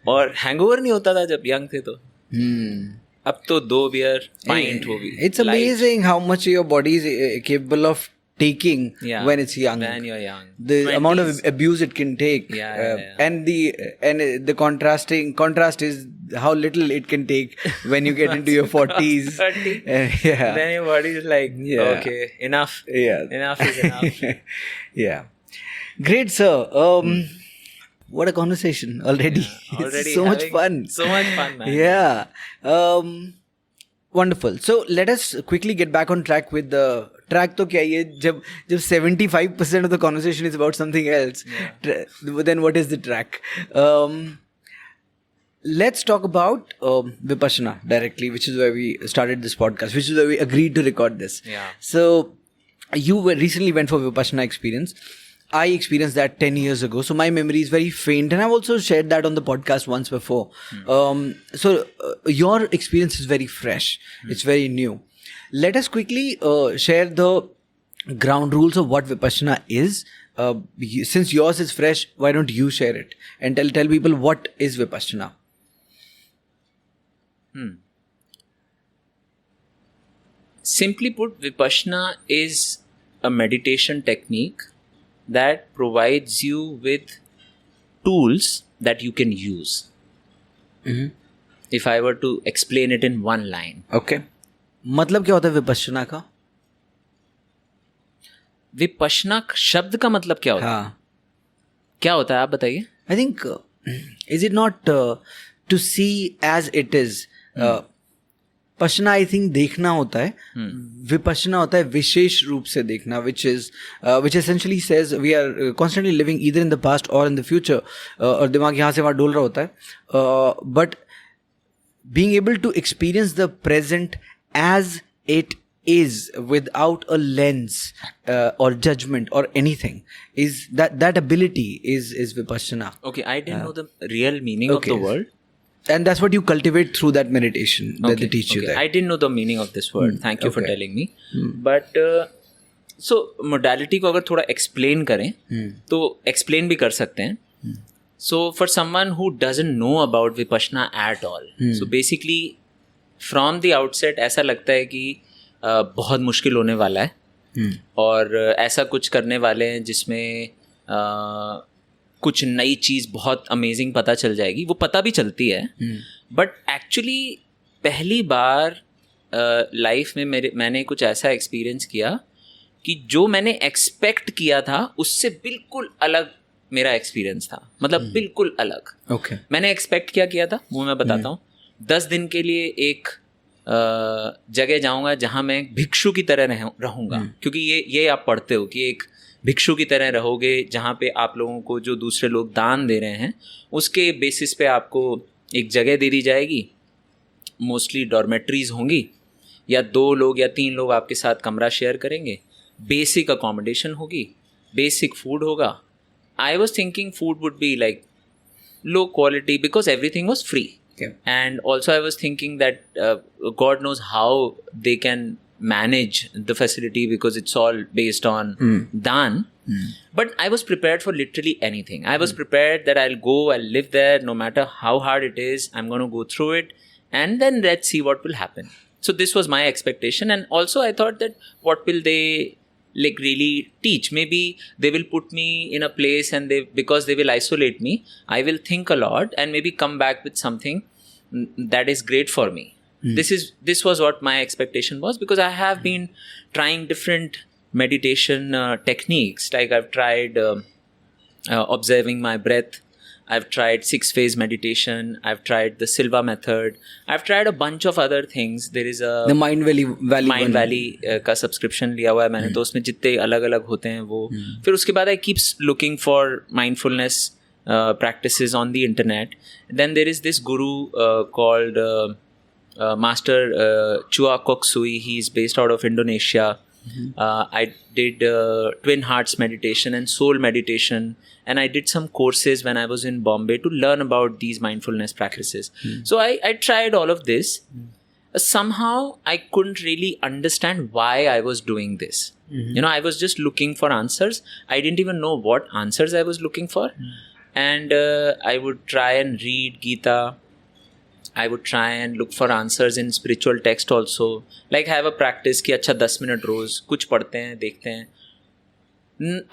और hangover नहीं होता था जब young थे तो. अब तो 2 beer pint हो भी. It's amazing how much your body is capable of taking when it's young. When you're young. The 20s. amount of abuse it can take. And the contrast is how little it can take when you get into your 40s. 30. Then your body is like, okay, enough. Enough is enough. Yeah. Great, sir. What a conversation already. Already so much fun. So much fun, man. Yeah. Wonderful. So let us quickly get back on track with the track. तो क्या ये जब 75% of the conversation is about something else, then what is the track? Let's talk about Vipassana directly, which is where we started this podcast, which is where we agreed to record this. Yeah. So you recently went for Vipassana experience. I experienced that 10 years ago. So my memory is very faint. And I've also shared that on the podcast once before. So your experience is very fresh. It's very new. Let us quickly share the ground rules of what Vipassana is. Since yours is fresh, why don't you share it? And tell people what is Vipassana? Simply put, Vipassana is a meditation technique that provides you with tools that you can use. If I were to explain it in one line. Okay. मतलब क्या होता है विपश्यना का? विपश्यना शब्द का मतलब क्या होता है? हाँ, क्या होता है आप बताइए. I think is it not to see as it is? पश्ना आई थिंक देखना होता है, विपश्यना होता है विशेष रूप से देखना, which essentially says we are constantly living either in the past or in the future, और दिमाग यहाँ से वहाँ डोल रहा होता है, but being able to experience the present as it is without a lens or judgment or anything is that ability is vipassana. Okay, I didn't know the real meaning okay. of the word. And that's what you cultivate through that meditation that they teach you there. I didn't know the meaning of this word. Thank you for telling me. But so modality को अगर थोड़ा explain करें तो explain भी कर सकते हैं. So for someone who doesn't know about Vipassana at all, so basically from the outset ऐसा लगता है कि बहुत मुश्किल होने वाला है और ऐसा कुछ करने वाले हैं जिसमें कुछ नई चीज़ बहुत अमेजिंग पता चल जाएगी. वो पता भी चलती है, बट एक्चुअली पहली बार लाइफ में मैंने कुछ ऐसा एक्सपीरियंस किया कि जो मैंने एक्सपेक्ट किया था उससे बिल्कुल अलग मेरा एक्सपीरियंस था. मतलब बिल्कुल अलग. Okay. मैंने एक्सपेक्ट क्या किया था वो मैं बताता हूँ. 10 दिन के लिए एक जगह जाऊँगा जहाँ मैं भिक्षु की तरह रहूँगा, क्योंकि ये आप पढ़ते हो कि एक भिक्षु की तरह रहोगे जहाँ पे आप लोगों को जो दूसरे लोग दान दे रहे हैं उसके बेसिस पे आपको एक जगह दे दी जाएगी. मोस्टली डॉर्मेट्रीज होंगी या 2 लोग या 3 लोग आपके साथ कमरा शेयर करेंगे. बेसिक अकोमोडेशन होगी, बेसिक फूड होगा. I was thinking food would be like low quality because everything was free. And also I was thinking that God knows how they can manage the facility because it's all based on daan. But I was prepared for literally anything. I was prepared that I'll go, I'll live there no matter how hard it is. I'm going to go through it and then let's see what will happen. So this was my expectation, and also I thought that what will they like really teach? Maybe they will put me in a place and because they will isolate me, I will think a lot and maybe come back with something that is great for me. This was what my expectation was, because I have been trying different meditation techniques. Like I've tried observing my breath. I've tried 6-phase meditation. I've tried the Silva method. I've tried a bunch of other things. There is the Mind Valley का subscription लिया हुआ है मैंने, तो उसमें जितने अलग अलग होते हैं वो. फिर उसके बाद I keep looking for mindfulness practices on the internet. Then there is this guru called Master Chua Kok Sui. He's based out of Indonesia. I did Twin Hearts meditation and soul meditation, and I did some courses when I was in Bombay to learn about these mindfulness practices. So I tried all of this. Somehow I couldn't really understand why I was doing this. You know, I was just looking for answers. I didn't even know what answers I was looking for. And I would try and read Gita. I would try and look for answers in spiritual text also. Like have a practice कि अच्छा 10 minute रोज कुछ पढ़ते हैं, देखते हैं.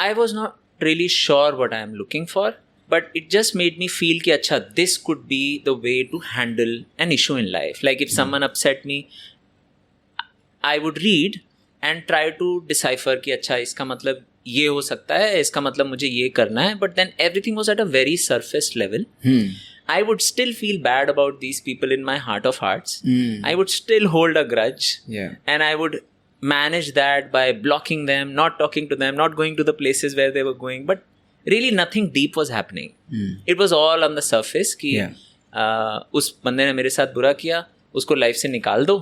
I was not really sure what I am looking for, but it just made me feel कि अच्छा this could be the way to handle an issue in life. Like if someone upset me, I would read and try to decipher कि अच्छा इसका मतलब ये हो सकता है, इसका मतलब मुझे ये करना है. But then everything was at a very surface level. I would still feel bad about these people in my heart of hearts. I would still hold a grudge. And I would manage that by blocking them, not talking to them, not going to the places where they were going. But really nothing deep was happening. It was all on the surface कि उस बंदे ने मेरे साथ बुरा किया, उसको life से निकाल दो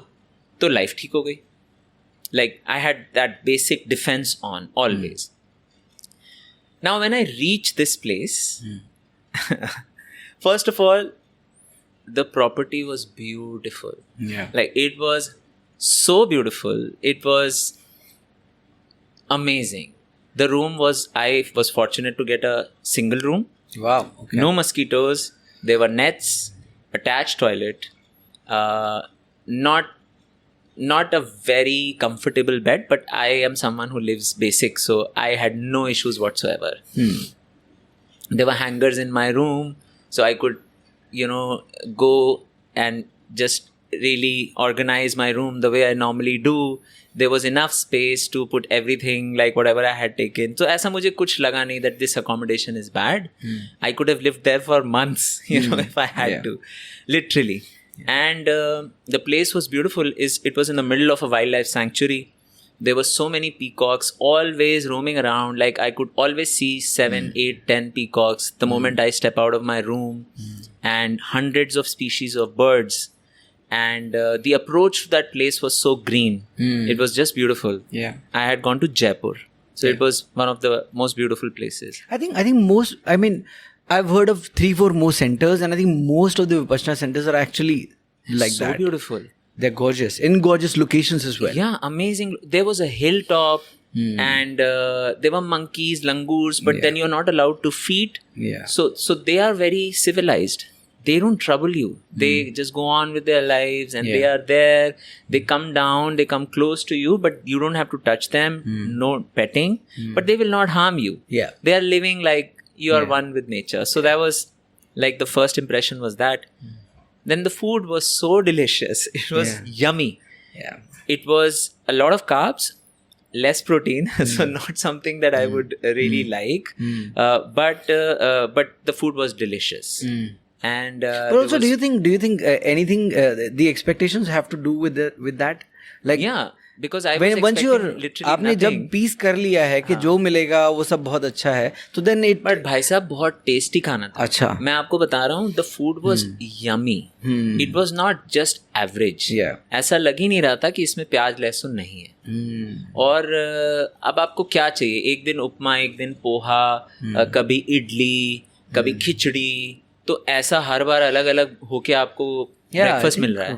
तो लाइफ ठीक हो गई. Like I had that basic defense on always. Now when I reached this place, first of all, the property was beautiful. Like it was so beautiful. It was amazing. The room was, I was fortunate to get a single room. Wow. Okay. No mosquitoes. There were nets, attached toilet, not a very comfortable bed, but I am someone who lives basic, so I had no issues whatsoever. There were hangers in my room, so I could, you know, go and just really organize my room the way I normally do. There was enough space to put everything, like whatever I had taken. So ऐसा मुझे कुछ लगा नहीं that this accommodation is bad. I could have lived there for months, if I had to, literally. And the place was beautiful. It was in the middle of a wildlife sanctuary. There were so many peacocks always roaming around. Like I could always see 7, 8, 10 peacocks the moment I step out of my room, and hundreds of species of birds. And the approach to that place was so green. It was just beautiful. Yeah. I had gone to Jaipur. So it was one of the most beautiful places. I think most, I mean, I've heard of 3-4 more centers, and I think most of the Vipassana centers are actually like So that. beautiful. They're gorgeous, in gorgeous locations as well. Yeah, amazing. There was a hilltop, and there were monkeys, langurs, but then you're not allowed to feed. Yeah. So they are very civilized. They don't trouble you. They just go on with their lives, and they are there. They come down, they come close to you, but you don't have to touch them. No petting, but they will not harm you. Yeah. They are living like you are one with nature. So that was like the first impression was that. Then the food was so delicious. It was yummy. Yeah. It was a lot of carbs, less protein, so not something that I would really like. But the food was delicious. And But also, do you think anything the expectations have to do with that? Like, yeah, because I was once expecting literally आपने जब nothing. Piece कर लिया है कि जो मिलेगा वो सब बहुत अच्छा है, तो then it. But भाई साहब बहुत टेस्टी खाना था. अच्छा. मैं आपको बता रहा हूँ, the food was yummy. It was not just average. Yeah. ऐसा लग ही नहीं रहा था कि इसमें प्याज लहसुन नहीं है. और अब आपको क्या चाहिए? एक दिन उपमा, एक दिन पोहा, कभी इडली, कभी खिचड़ी. तो ऐसा हर बार अलग अलग होके आपको ब्रेकफास्ट मिल रहा है.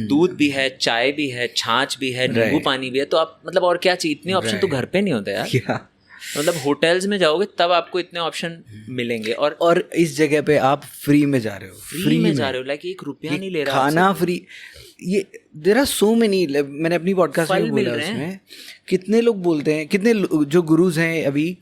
दूध भी है, चाय भी है, छाछ भी है, नींबू पानी भी है. तो आप मतलब और क्या चाहिए? इतने ऑप्शन तो घर पे नहीं होते यार. मतलब होटल्स में जाओगे तब आपको इतने ऑप्शन मिलेंगे. और इस जगह पे आप फ्री में जा रहे हो. फ्री में जा रहे हो, लाइक ₹1 नहीं ले रहा. खाना फ्री. ये देयर आर सो मेनी. मैंने अपनी पॉडकास्ट में बोला उसमें कितने लोग बोलते हैं, कितने जो गुरुज हैं अभी,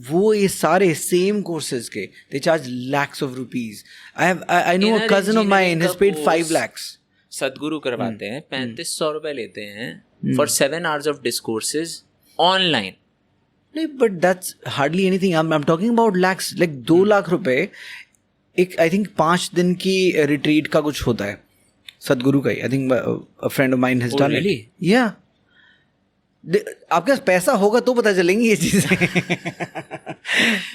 वो ये सारे सेम कोर्सेज के they charge lakhs of rupees. I know a cousin of mine has paid 5 lakhs. सदगुरु करवाते हैं, 3500 रुपए लेते हैं for 7 hours of discourses online. नहीं, but that's hardly anything. I'm talking about lakhs, like 2 lakh रुपए. एक आई थिंक 5 दिन की रिट्रीट का कुछ होता है सदगुरु का ही. I think a friend of mine has done really? it. Yeah. आपके पास पैसा होगा तो पता चलेंगी ये चीजें.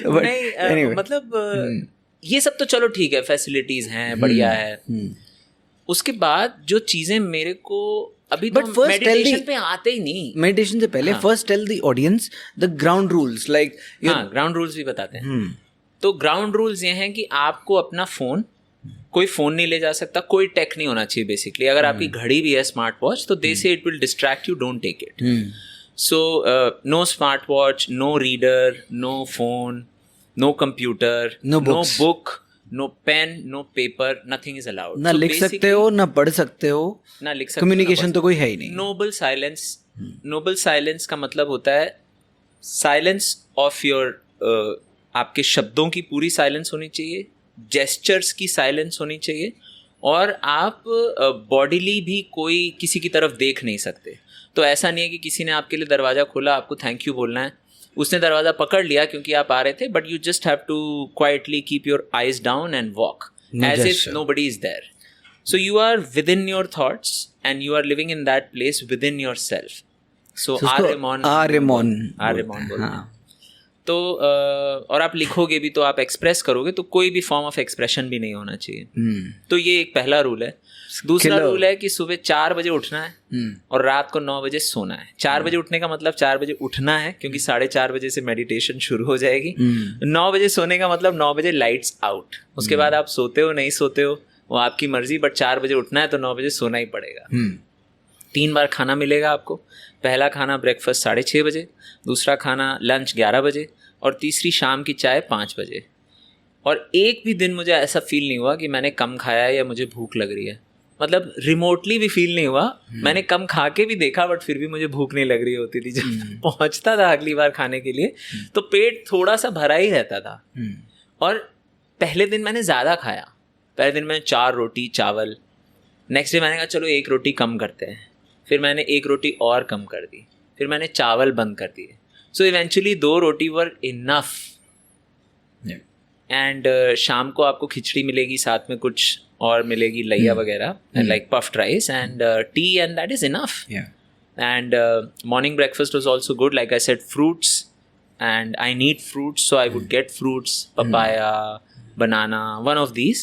नहीं, anyway. मतलब ये सब तो चलो ठीक है, फैसिलिटीज हैं, बढ़िया है. उसके बाद जो चीजें मेरे को अभी तो मेडिटेशन पे आते ही नहीं. मेडिटेशन से पहले first tell the audience the ground rules. Like ground rules भी बताते हैं. तो ग्राउंड रूल्स ये हैं कि आपको अपना फोन, कोई फोन नहीं ले जा सकता, कोई टेक नहीं होना चाहिए बेसिकली. अगर आपकी घड़ी भी है, स्मार्ट वॉच, तो they say it will distract you, don't take it. So no smart watch, no reader, no phone, no computer, no book, no pen, no paper, nothing is allowed. ना लिख सकते हो, ना पढ़ सकते हो, ना लिख सकते. कम्युनिकेशन तो कोई है ही नहीं. Nobel silence. नोबल साइलेंस का मतलब होता है साइलेंस ऑफ योर, आपके शब्दों की पूरी साइलेंस होनी चाहिए, जेस्चर्स की साइलेंस होनी चाहिए, और आप बॉडीली भी कोई किसी की तरफ देख नहीं सकते. तो ऐसा नहीं है कि किसी ने आपके लिए दरवाज़ा खोला, आपको थैंक यू बोलना है, उसने दरवाज़ा पकड़ लिया क्योंकि आप आ रहे थे, but you just have to quietly keep your eyes down and walk as if nobody is there. So you are within your thoughts and you are living in that place within yourself. So Aremon बोलते हैं. तो और आप लिखोगे भी तो आप express करोगे, तो कोई भी फॉर्म ऑफ एक्सप्रेशन भी नहीं होना चाहिए. तो ये एक पहला रूल है. दूसरा रूल है कि सुबह 4 बजे उठना है और रात को 9 बजे सोना है. 4 बजे उठने का मतलब 4 बजे उठना है, क्योंकि 4:30 बजे से मेडिटेशन शुरू हो जाएगी. 9 बजे सोने का मतलब 9 बजे लाइट्स आउट. उसके बाद आप सोते हो नहीं सोते हो वो आपकी मर्जी, बट 4 बजे उठना है तो 9 बजे सोना ही पड़ेगा. 3 बार खाना मिलेगा आपको. पहला खाना ब्रेकफास्ट 6:30 बजे, दूसरा खाना लंच 11 बजे, और तीसरी शाम की चाय 5 बजे. और एक भी दिन मुझे ऐसा फील नहीं हुआ कि मैंने कम खाया या मुझे भूख लग रही है. मतलब रिमोटली भी फील नहीं हुआ. मैंने कम खा के भी देखा, बट फिर भी मुझे भूख नहीं लग रही होती थी. जब पहुंचता था अगली बार खाने के लिए तो पेट थोड़ा सा भरा ही रहता था. और पहले दिन मैंने ज़्यादा खाया. पहले दिन में 4 रोटी चावल, नेक्स्ट डे मैंने कहा चलो एक रोटी कम करते हैं, फिर मैंने एक रोटी और कम कर दी, फिर मैंने चावल बंद कर दिए. So eventually 2 roti were enough. And शाम को आपको खिचड़ी मिलेगी, साथ में कुछ और मिलेगी, लैया वगैरह, like puffed rice and T, and that is enough. And morning breakfast was also good. Like I said, fruits, and I need fruits, so I would get fruits, papaya, banana, one of these,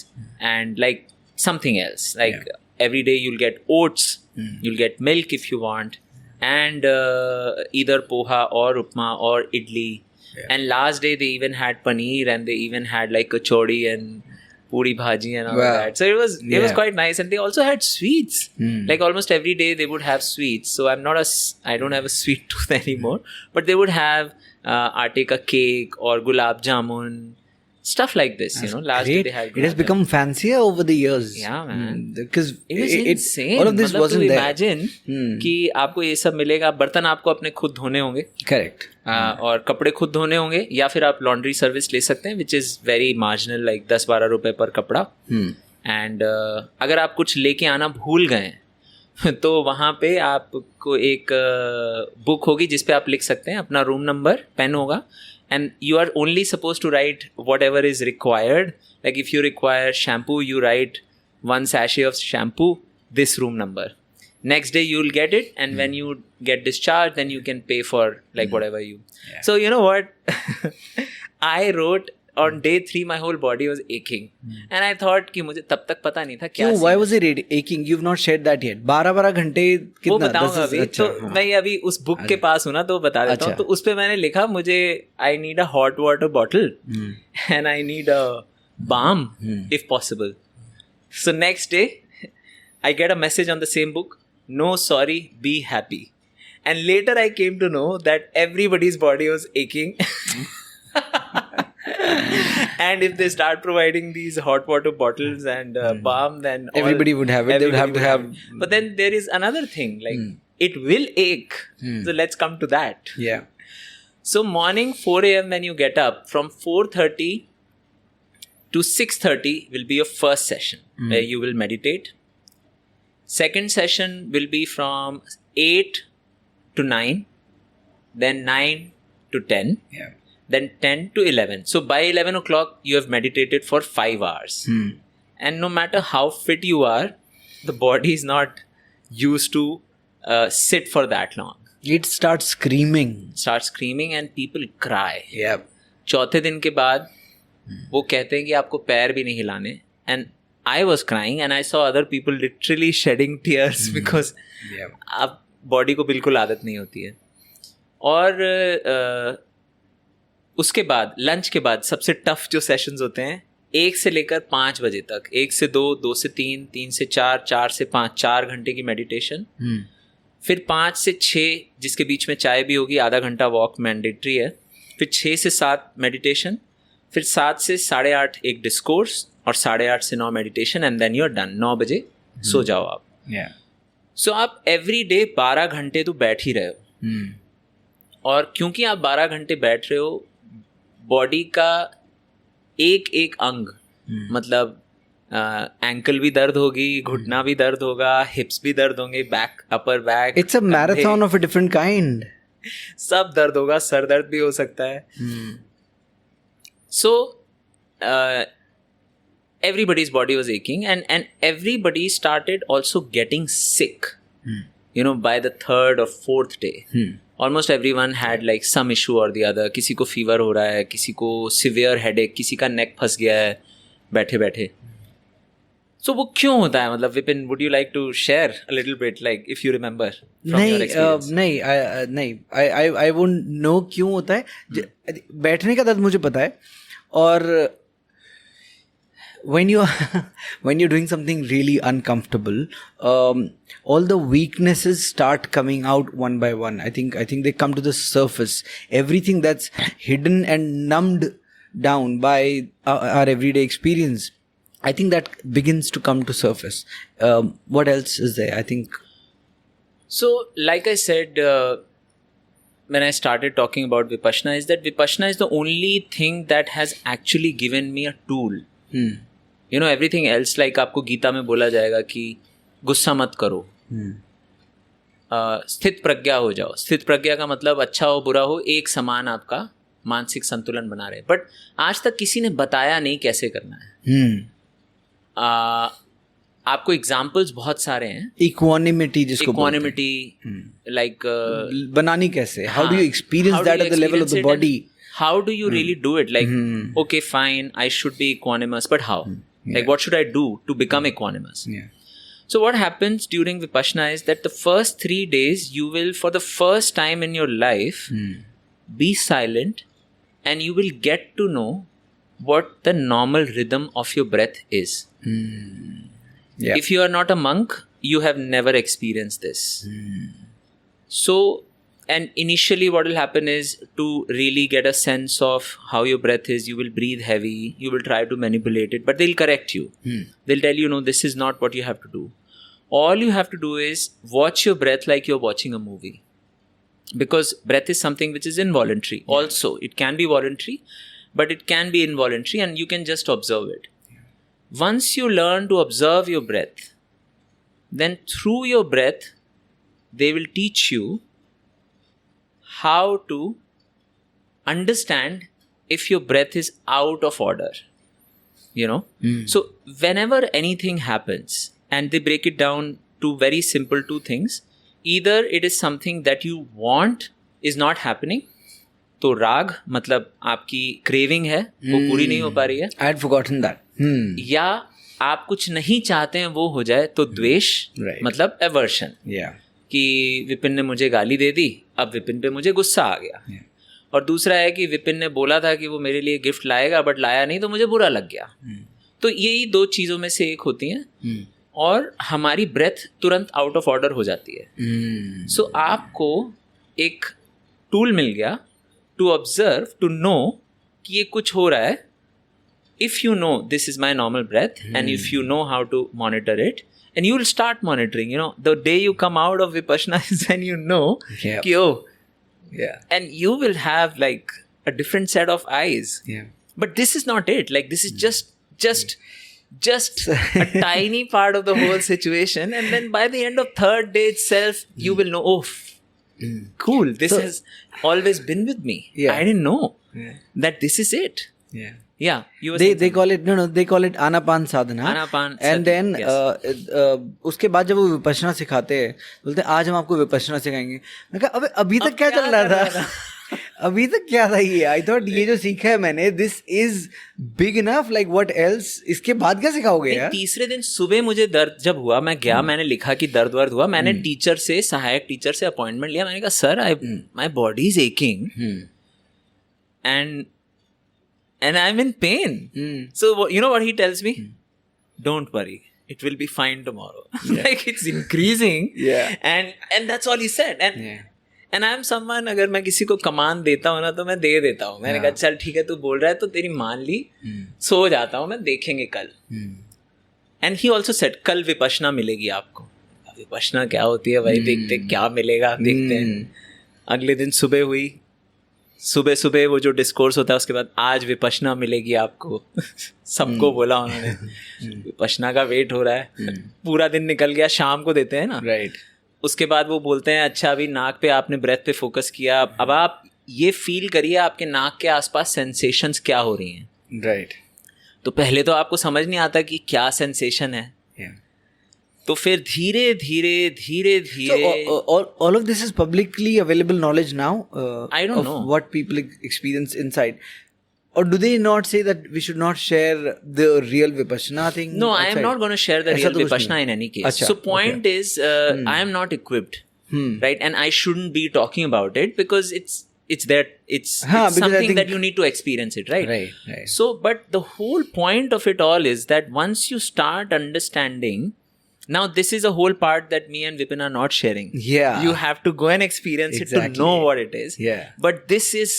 and like something else. Like every day you'll get oats, you'll get milk if you want, and either poha or upma or idli. And last day they even had paneer, and they even had like kachori and puri bhaji and all that. So it was quite nice, and they also had sweets. Like almost every day they would have sweets. So I don't have a sweet tooth anymore, but they would have aate ka cake or gulab jamun, stuff like this. That's last great. day they had It has become fancier over the years. Yeah, man. Because it was insane. all of this wasn't there. Imagine कि आपको ये सब मिलेगा, बर्तन आपको अपने खुद धोने होंगे. Correct. और कपड़े खुद धोने होंगे, या फिर आप लॉन्ड्री सर्विस ले सकते हैं, which is very marginal, like 10-12 रुपए पर कपड़ा. एंड अगर आप कुछ लेके आना भूल गए तो वहाँ पे आपको एक बुक होगी जिस पे आप लिख सकते हैं अपना रूम नंबर, पेन होगा, and you are only supposed to write whatever is required. Like if you require shampoo, you write 1 sachet of shampoo, this room number. Next day you'll get it, and when you get discharged, then you can pay for like whatever you. So you know what? I wrote on day 3 my whole body was aching, and I thought कि मुझे तब तक पता नहीं था क्या. क्यों? Why was it aching? You've not shared that yet. 12 घंटे कितना? वो बताऊंगा अभी. तो मैं अभी उस बुक के पास हूँ ना, तो बता देता हूँ. तो उस पे मैंने लिखा, मुझे I need a hot water bottle and I need a balm if possible. So next day I get a message on the same book, no sorry, be happy. And later I came to know that everybody's body was aching. And if they start providing these hot water bottles and balm, then everybody would have it. They would have to have. But then there is another thing, like it will ache. So let's come to that. Yeah. So morning 4 a.m. when you get up, from 4:30 to 6:30 will be your first session where you will meditate. Second session will be from 8 to 9, then 9 to 10. Yeah. Then 10 to 11. So by 11 o'clock, you have meditated for 5 hours. And no matter how fit you are, the body is not used to sit for that long. It starts screaming. And people cry. Yeah. चौथे दिन के बाद वो कहते हैं कि आपको पैर भी नहीं हिलाने. And I was crying, and I saw other people literally shedding tears because अब बॉडी को बिल्कुल आदत नहीं होती है. और उसके बाद लंच के बाद सबसे टफ जो सेशंस होते हैं, 1 से लेकर 5 बजे तक, 1 से 2, 2 से 3, 3 से 4, 4 से 5, 4 घंटे की मेडिटेशन. फिर 5 से 6 जिसके बीच में चाय भी होगी, आधा घंटा वॉक मैंडेटरी है. फिर 6 से 7 मेडिटेशन, फिर 7 से 8:30 एक डिस्कोर्स, और 8:30 से 9 meditation, and then you are done. 9 बजे सो जाओ आप. सो आप एवरी डे 12 घंटे तो बैठ ही रहे हो. और क्योंकि आप 12 घंटे बैठ रहे हो, बॉडी का एक एक अंग, मतलब एंकल भी दर्द होगी, घुटना भी दर्द होगा, हिप्स भी दर्द होंगे, back, upper back. It's a marathon of a different kind. सब दर्द होगा, सर दर्द भी हो सकता है. सो everybody's body was aching, and everybody started also getting sick. By the 3rd or 4th day. Almost everyone had like some issue or the other. किसी को फीवर हो रहा है, किसी को सिवियर हेडेक, किसी का नेक फंस गया है बैठे बैठे. So वो क्यों होता है? मतलब Vipin, would you like to share a little bit, like if you remember from your experience? नहीं, I won't know क्यों होता है. बैठने का दर्द मुझे पता है. और when you're doing something really uncomfortable, all the weaknesses start coming out one by one. I think they come to the surface. Everything that's hidden and numbed down by our everyday experience, I think that begins to come to surface. What else is there? I think. So, like I said, when I started talking about Vipassana, is that Vipassana is the only thing that has actually given me a tool. Everything else, like आपको गीता में बोला जाएगा कि गुस्सा मत करो, स्थित प्रज्ञा हो जाओ। स्थित प्रज्ञा का मतलब अच्छा हो बुरा हो एक समान आपका मानसिक संतुलन बना रहे। बट आज तक किसी ने बताया नहीं कैसे करना है। आपको एग्जाम्पल्स बहुत सारे हैं। इक्वानिमिटी जिसको इक्वानिमिटी लाइक बनानी कैसे, how do you experience that at the level of the body, how do you really do it? Like, okay, fine, I should be equanimous, but how? Like, what should I do to become equanimous? So what happens during Vipassana is that the first 3 days you will, for the first time in your life, be silent, and you will get to know what the normal rhythm of your breath is. If you are not a monk, you have never experienced this. So, and initially what will happen is, to really get a sense of how your breath is, you will breathe heavy, you will try to manipulate it, but they'll correct you. They'll tell you, no, this is not what you have to do. All you have to do is watch your breath like you're watching a movie. Because breath is something which is involuntary. Also, it can be voluntary, but it can be involuntary, and you can just observe it. Once you learn to observe your breath, then through your breath, they will teach you how to understand if your breath is out of order. You know? So whenever anything happens, and they break it down to very simple 2 things, either it is something that you want is not happening, तो राग मतलब आपकी craving है वो पूरी नहीं हो पा रही है, I had forgotten that. या आप कुछ नहीं चाहते हैं वो हो जाए, तो द्वेष मतलब एवर्शन, कि विपिन ने मुझे गाली दे दी, अब विपिन पे मुझे गुस्सा आ गया। और दूसरा है कि विपिन ने बोला था कि वो मेरे लिए गिफ्ट लाएगा बट लाया नहीं, तो मुझे बुरा लग गया। तो यही 2 चीज़ों में से एक होती हैं, और हमारी ब्रेथ तुरंत आउट ऑफ ऑर्डर हो जाती है। सो आपको एक टूल मिल गया टू ऑब्जर्व, टू नो कि ये कुछ हो रहा है। If you know this is my normal breath, and if you know how to monitor it, and you will start monitoring, you know, the day you come out of Vipassana is when you know, ki, and you will have like a different set of eyes. But this is not it. Like, this is just a tiny part of the whole situation. And then by the end of 3rd day itself, you will know, oh, cool, this has always been with me. I didn't know that this is it. Yeah, they call it they call it Anapana Sadhana. And then उसके बाद जब वो विपश्यना सिखाते हैं, बोलते हैं आज हम आपको विपश्यना सिखाएंगे. मैं कहा अबे अभी तक क्या चल रहा था? अभी तक क्या था ये? आई थॉट ये जो सीखा है मैंने, this is big enough, like what else? इसके बाद क्या सिखाओगे यार? तीसरे दिन सुबह मुझे दर्द जब हुआ, मैं गया, मैंने लिखा कि दर्द वर्द हुआ, मैंने टीचर से, सहायक टीचर से अपॉइंटमेंट लिया. मैंने कहा sir, my body is aching and I'm in pain. So you know what he tells me? Don't worry, it will be fine tomorrow. Like, it's increasing. And that's all he said. And I'm someone, अगर मैं किसी को command देता हूँ ना, तो मैं दे देता हूँ. मैंने कहा चल ठीक है, तू बोल रहा है तो तेरी मान ली, सो जाता हूँ मैं, देखेंगे कल. And he also said, कल विपश्यना मिलेगी आपको. विपश्यना क्या होती है भाई? देखते क्या मिलेगा, देखते हैं. अगले दिन सुबह हुई, सुबह सुबह वो जो डिस्कोर्स होता है, उसके बाद आज विपश्यना मिलेगी आपको. सबको बोला उन्होंने. विपश्यना का वेट हो रहा है. पूरा दिन निकल गया, शाम को देते हैं ना. राइट. उसके बाद वो बोलते हैं अच्छा अभी नाक पे आपने ब्रेथ पे फोकस किया, अब आप ये फील करिए आपके नाक के आसपास सेंसेशंस क्या हो रही हैं. राइट. तो पहले तो आपको समझ नहीं आता कि क्या सेंसेशन है. तो फिर धीरे धीरे all of this is publicly available knowledge now. I don't know what people experience inside. Or do they not say that we should not share the real Vipassana thing? No, outside? I am not going to share the real Vipassana in any case. Achha, so point is, I am not equipped, right? And I shouldn't be talking about it because it's something that you need to experience it, right? Right. So, but the whole point of it all is that once you start understanding. Now, this is a whole part that me and Vipin are not sharing. Yeah. You have to go and experience it to know what it is. Yeah. But this is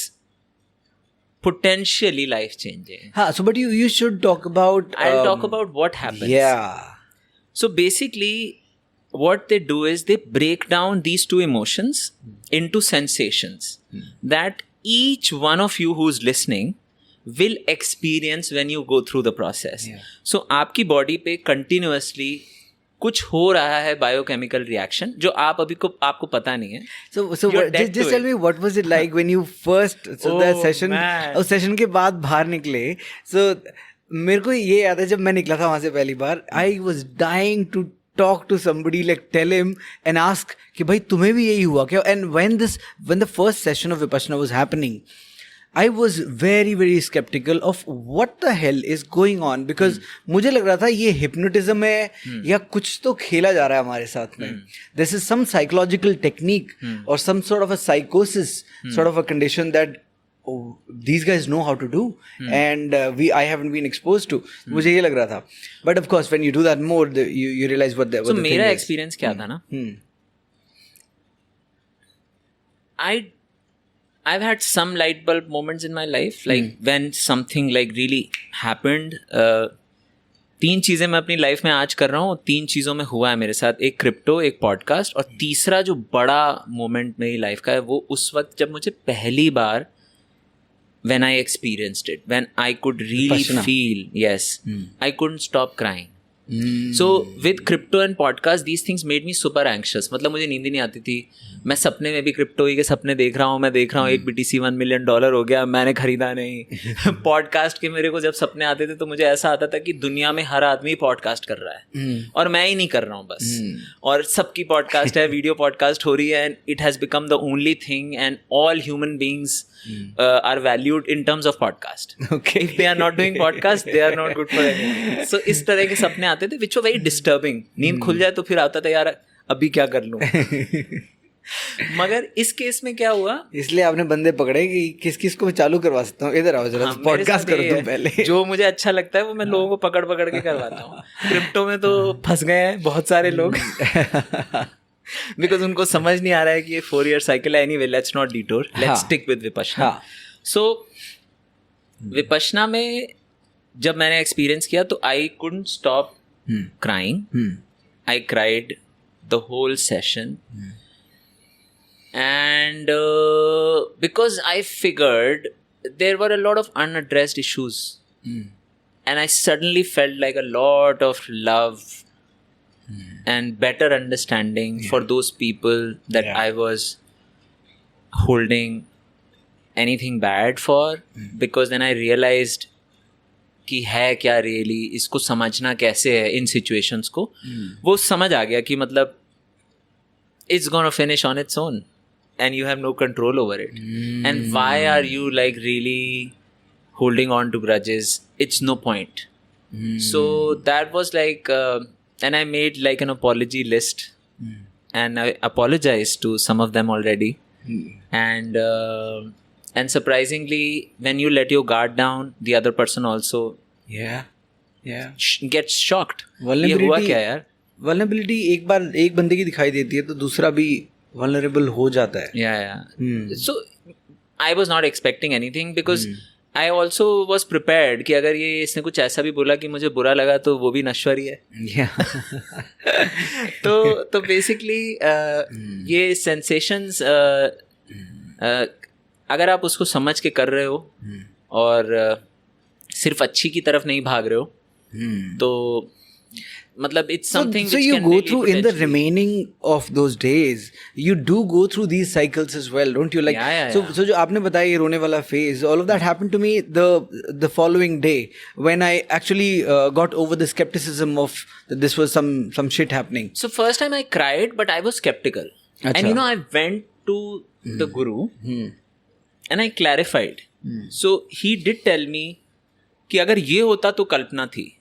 potentially life-changing. So, but you should talk about... I'll talk about what happens. Yeah. So, basically, what they do is they break down these 2 emotions into sensations that each one of you who's listening will experience when you go through the process. So, आपकी body पे continuously कुछ हो रहा है biochemical reaction जो आप अभी को आपको पता नहीं है. So You're dead just to tell me what was it like when you first that session, man. उस सेशन के बाद बाहर निकले. So मेरे को ये याद है जब मैं निकला था वहाँ से पहली बार, I was dying to talk to somebody, like tell him and ask कि भाई तुम्हें भी यही हुआ क्या. And when the first session of Vipassana was happening, I was very very skeptical of what the hell is going on, because मुझे लग रहा था ये hypnotism है या कुछ तो खेला जा रहा है हमारे साथ में. This is some psychological technique or some sort of a psychosis, sort of a condition that these guys know how to do and I haven't been exposed to. मुझे ये लग रहा था. But of course when you do that more you realize what the मेरा experience क्या था ना, I've had some light bulb moments in my life, like when something like really happened. 3 चीज़ें मैं अपनी लाइफ में आज कर रहा हूँ, 3 चीज़ों में हुआ है मेरे साथ. एक क्रिप्टो, एक पॉडकास्ट, और तीसरा जो बड़ा मोमेंट मेरी लाइफ का है वो उस वक्त जब मुझे पहली बार when I experienced it, when I could really feel, yes, I couldn't stop crying. So with crypto and podcast, these things made me super anxious. मतलब मुझे नींद ही नहीं आती थी. मैं सपने में भी क्रिप्टो ही के सपने देख रहा हूँ. एक BTC $1 million हो गया, मैंने खरीदा नहीं. पॉडकास्ट के मेरे को जब सपने आते थे तो मुझे ऐसा आता था कि दुनिया में हर आदमी पॉडकास्ट कर रहा है और मैं ही नहीं कर रहा हूँ बस. और सबकी पॉडकास्ट है, वीडियो पॉडकास्ट हो रही है, and it has become the only thing, and all human beings are valued in terms of podcast. Okay. If they are not doing podcast, they are not good for anything. So इस तरह के सपने आते थे which were very disturbing. नींद खुल जाए तो फिर आता था यार अभी क्या कर लूँ. मगर इस केस में क्या हुआ, इसलिए आपने बंदे पकड़े कि किस किस को मैं चालू करवा सकता हूँ, इधर आओ जरा पॉडकास्ट करो तुम पहले. जो मुझे अच्छा लगता है वो मैं लोगों को पकड़ पकड़ के करवाता हूँ. क्रिप्टो में तो फंस गए हैं बहुत सारे लोग बिकॉज उनको समझ नहीं आ रहा है कि ये 4-year cycle है. Anyway let's not detour, let's stick with Vipassana. So Vipassana में जब मैंने एक्सपीरियंस किया तो I couldn't stop crying. I cried the whole session, and because I figured there were a lot of unaddressed issues, and I suddenly felt like a lot of love and better understanding for those people that I was holding anything bad for, because then I realized कि है क्या really, इसको समझना कैसे है इन situations को. वो समझ आ गया कि मतलब it's gonna finish on its own and you have no control over it. And why are you like really holding on to grudges? It's no point. So that was like and I made like an apology list, and I apologized to some of them already. And surprisingly, when you let your guard down, the other person also gets shocked. ये हुआ क्या यार? Vulnerability एक बार एक बंदे की दिखाई देती है तो दूसरा भी vulnerable हो जाता है. Yeah. So I was not expecting anything because I also was prepared कि अगर ये इसने कुछ ऐसा भी बोला कि मुझे बुरा लगा तो वो भी नश्वर ही है. तो basically ये sensations अगर आप उसको समझ के कर रहे हो और सिर्फ अच्छी की तरफ नहीं भाग रहे हो तो मतलब it's something so you go through in the remaining of those days, you do go through these cycles as well, don't you? Like so जो आपने बताया ये रोने वाला phase, all of that happened to me the following day when I actually got over the skepticism of that this was some shit happening. So first time I cried, but I was skeptical. Achha. And you know I went to the guru and I clarified. So he did tell me कि अगर ये होता तो कल्पना थी,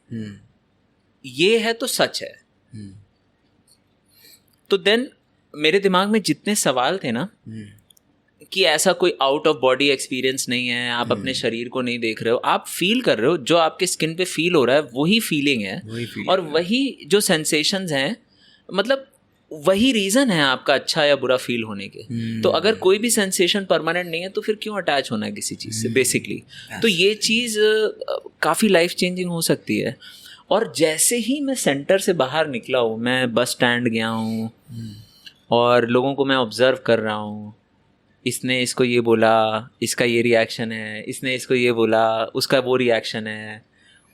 ये है तो सच है. तो देन मेरे दिमाग में जितने सवाल थे ना कि ऐसा कोई आउट ऑफ बॉडी एक्सपीरियंस नहीं है, आप अपने शरीर को नहीं देख रहे हो, आप फील कर रहे हो, जो आपके स्किन पे फील हो रहा है वही फीलिंग है, और वही जो सेंसेशंस हैं, मतलब वही रीज़न है आपका अच्छा या बुरा फील होने के. तो अगर कोई भी सेंसेशन परमानेंट नहीं है तो फिर क्यों अटैच होना है किसी चीज़ से बेसिकली. तो ये चीज़ काफ़ी लाइफ चेंजिंग हो सकती है. और जैसे ही मैं सेंटर से बाहर निकला हूँ, मैं बस स्टैंड गया हूँ और लोगों को मैं ऑब्ज़र्व कर रहा हूँ, इसने इसको ये बोला, इसका ये रिएक्शन है, इसने इसको ये बोला, उसका वो रिएक्शन है,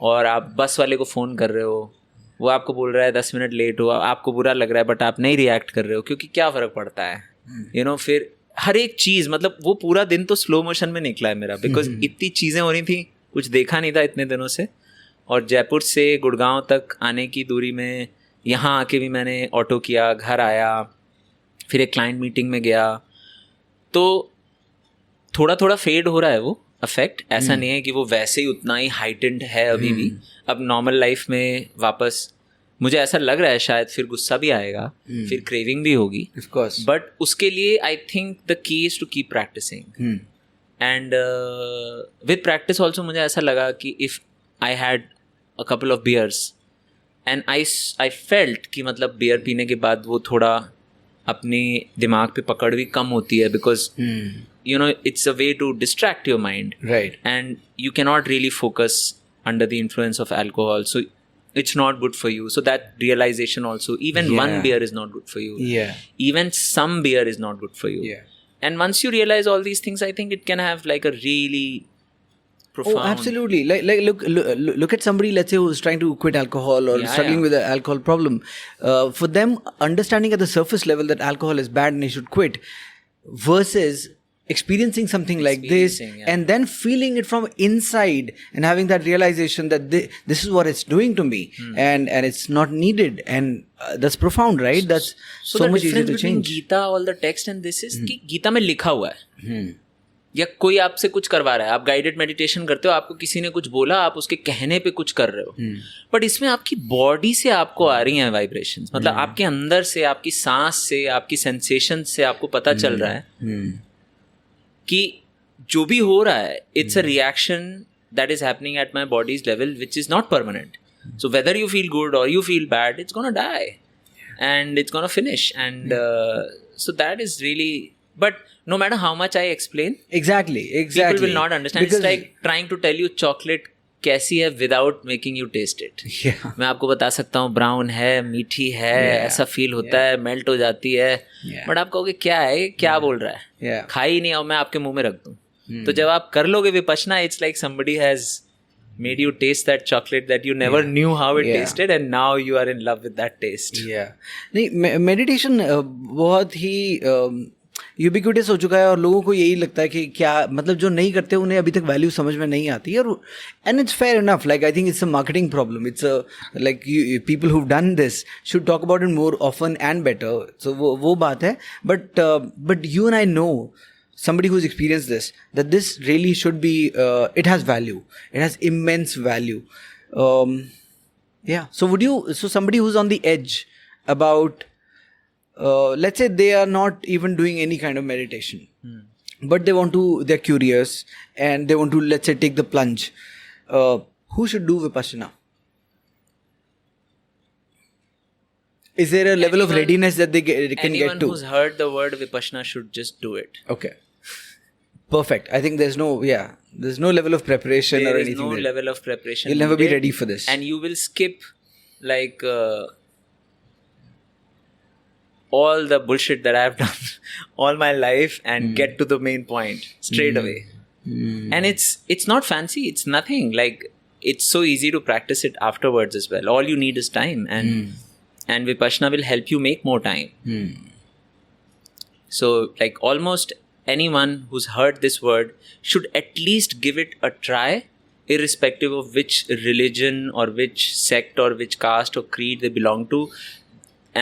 और आप बस वाले को फ़ोन कर रहे हो वो आपको बोल रहा है 10 मिनट लेट हुआ, आपको बुरा लग रहा है बट आप नहीं रिएक्ट कर रहे हो क्योंकि क्या फ़र्क पड़ता है, यू नो। फिर हर एक चीज़, मतलब वो पूरा दिन तो स्लो मोशन में निकला है मेरा, बिकॉज इतनी चीज़ें हो रही थी, कुछ देखा नहीं था इतने दिनों से। और जयपुर से गुड़गांव तक आने की दूरी में यहाँ आके भी मैंने ऑटो किया, घर आया, फिर एक क्लाइंट मीटिंग में गया, तो थोड़ा थोड़ा फेड हो रहा है वो अफेक्ट। ऐसा नहीं है कि वो वैसे ही उतना ही हाइटेंड है अभी भी। अब नॉर्मल लाइफ में वापस मुझे ऐसा लग रहा है शायद फिर गुस्सा भी आएगा, फिर क्रेविंग भी होगी, बट उसके लिए I think the key is to keep practising and with practice also मुझे ऐसा लगा कि if I had a couple of beers and I felt कि मतलब बियर पीने के बाद वो थोड़ा अपने दिमाग पे पकड़ भी कम होती है, because you know it's a way to distract your mind, right? And you cannot really focus under the influence of alcohol, so it's not good for you. So that realization also, even one beer is not good for you, even some beer is not good for you, and once you realize all these things, I think it can have like a really profound... Oh, absolutely. Like look at somebody, let's say, who's trying to quit alcohol or struggling with an alcohol problem. For them, understanding at the surface level that alcohol is bad and they should quit, versus experiencing something like this and then feeling it from inside and having that realization that this is what it's doing to me, and it's not needed, and that's profound, right? That's so much easier to change. Gita, all the text and this is कि गीता में लिखा हुआ है, या कोई आपसे कुछ करवा रहा है, आप गाइडेड मेडिटेशन करते हो, आपको किसी ने कुछ बोला, आप उसके कहने पे कुछ कर रहे हो, बट इसमें आपकी बॉडी से आपको आ रही हैं वाइब्रेशंस, मतलब आपके अंदर से, आपकी सांस से, आपकी सेंसेशन से आपको पता चल रहा है कि जो भी हो रहा है, it's a reaction that is happening at my body's level which is not permanent. So whether you feel good or you feel bad, it's gonna die and it's gonna finish, and so that is really, but no matter how much I explain, exactly people will not understand. Because it's like trying to tell you chocolate कैसी है without making you taste it. मैं आपको बता सकता हूँ brown है, मीठी है, ऐसा फील होता है, मेल्ट हो जाती है, बट आप कहोगे क्या है, क्या बोल रहा है, खा ही नहीं, और मैं आपके मुंह में रख दूँ. तो जब आप कर लोगे Vipassana, it's like somebody has made you taste that chocolate that you never knew how it tasted, and now you are in love with that taste. नहीं, मेडिटेशन बहुत ही यूबिक्विटस हो चुका है, और लोगों को यही लगता है कि क्या, मतलब जो नहीं करते उन्हें अभी तक वैल्यू समझ में नहीं आती है, और and it's fair enough. Like I think it's a marketing problem. It's like people who done this should talk about it more often and better. So वो बात है. But you and I know somebody who's experienced this, that this really should be, it has value, it has immense value. So somebody who's on the edge about, let's say they are not even doing any kind of meditation, but they're curious and they want to, let's say, take the plunge, who should do vipassana? Is there a level of readiness that they can get to? Anyone who's heard the word vipassana should just do it. Okay. Perfect. I think there's no level of preparation or anything. There is no level of preparation. You'll never be ready for this. And you will skip like all the bullshit that I've done all my life and get to the main point straight away. And it's not fancy. It's nothing. Like, it's so easy to practice it afterwards as well. All you need is time, and Vipassana will help you make more time. So like almost anyone who's heard this word should at least give it a try, irrespective of which religion or which sect or which caste or creed they belong to.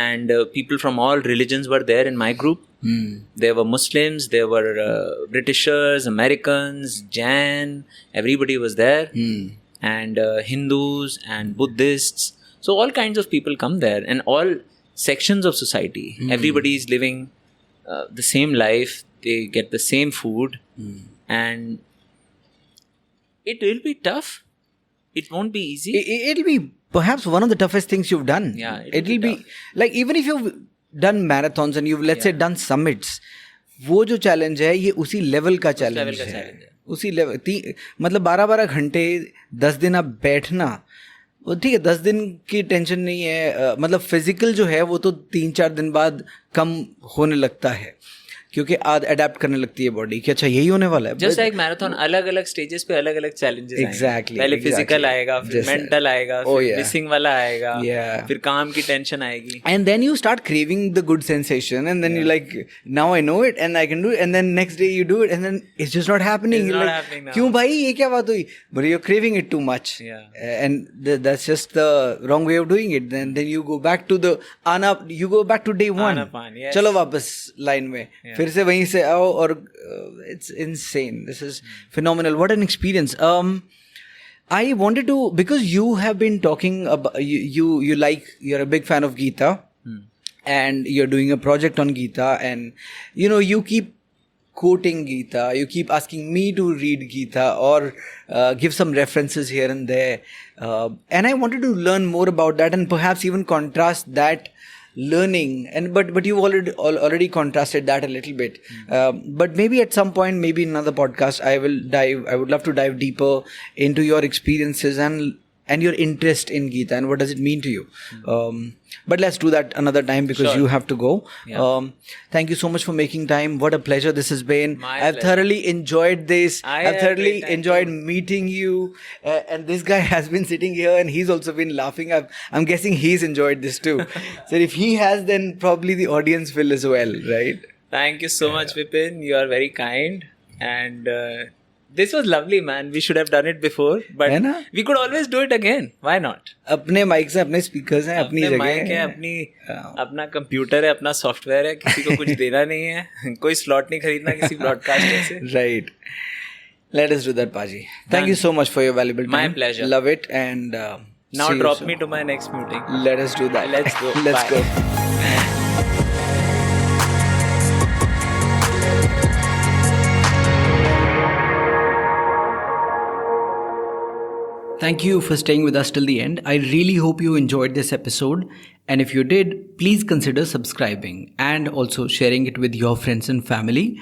And people from all religions were there in my group. There were Muslims, there were Britishers, Americans, Jain, everybody was there. And Hindus and Buddhists. So all kinds of people come there, and all sections of society. Everybody is living the same life. They get the same food, and it will be tough. It won't be easy. It'll be perhaps one of the toughest things you've done. Yeah, it'll be like, even if you've done marathons and you've, let's say, done summits, वो जो challenge है, ये उसी level का challenge है. उसी level, मतलब 12-12 घंटे 10 दिन आप बैठना, वो ठीक है, 10 दिन की टेंशन नहीं है. मतलब फिजिकल जो है वो तो 3-4 दिन बाद कम होने लगता है, क्योंकि अडेप्ट करने लगती है बॉडी कि अच्छा यही होने वाला है. जस्ट लाइक मैराथन, अलग अलग स्टेजेस पे अलग अलग चैलेंजेस Exactly, पहले exactly. फिजिकल आएगा, फिर Just मेंटल आएगा, Oh, फिर yeah. मिसिंग वाला आएगा, Yeah. फिर काम की टेंशन आएगी. And then you start craving the good sensation, and then you're like, now I know it and I can do it, and then next day you do it, and then it's just not happening. It's You're not like, happening now. क्यों भाई ये क्या बात हुई? But you're craving it too much. Yeah. And that's just the wrong way of doing it. Then you go back to the you go back to day one. Anapan, yes. चलो वापस line में, फिर से वहीं से आओ और it's insane. This is phenomenal. What an experience. I wanted to, because you have been talking about you're a big fan of Gita, and you're doing a project on Gita, and you keep quoting Gita, you keep asking me to read Gita or give some references here and there, and I wanted to learn more about that and perhaps even contrast that learning, and but you've already contrasted that a little bit, but maybe at some point, maybe in another podcast, I would love to dive deeper into your experiences and your interest in Gita and what does it mean to you. But let's do that another time because Sure. you have to go. Yeah. Thank you so much for making time. What a pleasure this has been. My I've pleasure. thoroughly enjoyed this. I I've had a thoroughly great time enjoyed too. meeting you, and this guy has been sitting here and he's also been laughing. I'm guessing he's enjoyed this too. So if he has, then probably the audience will as well, right? Thank you so much, Vipin. You are very kind, and this was lovely, man. We should have done it before, but है ना? we could always do it again. Why not? अपने mic से अपने speakers हैं, अपनी अपने जगह mic है, अपना कंप्यूटर है, अपना सॉफ्टवेयर है, किसी को कुछ देना नहीं है, कोई स्लॉट नहीं खरीदना किसी ब्रॉडकास्टर से. Right. Let us do that, Paji. Thank you so much for your valuable time. My pleasure. Love it, and Now see you drop soon. me to my next meeting. Let us do that. Let's go. Let's Bye. go. Thank you for staying with us till the end. I really hope you enjoyed this episode. And if you did, please consider subscribing and also sharing it with your friends and family.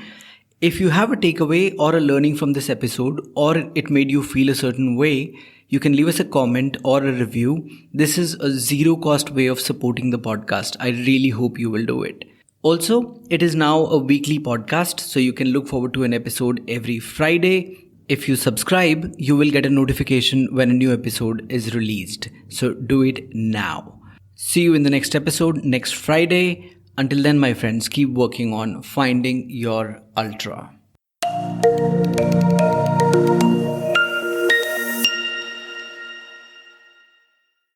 If you have a takeaway or a learning from this episode, or it made you feel a certain way, you can leave us a comment or a review. This is a zero cost way of supporting the podcast. I really hope you will do it. Also, it is now a weekly podcast, so you can look forward to an episode every Friday. If you subscribe, you will get a notification when a new episode is released. So do it now. See you in the next episode next Friday. Until then, my friends, keep working on finding your ultra.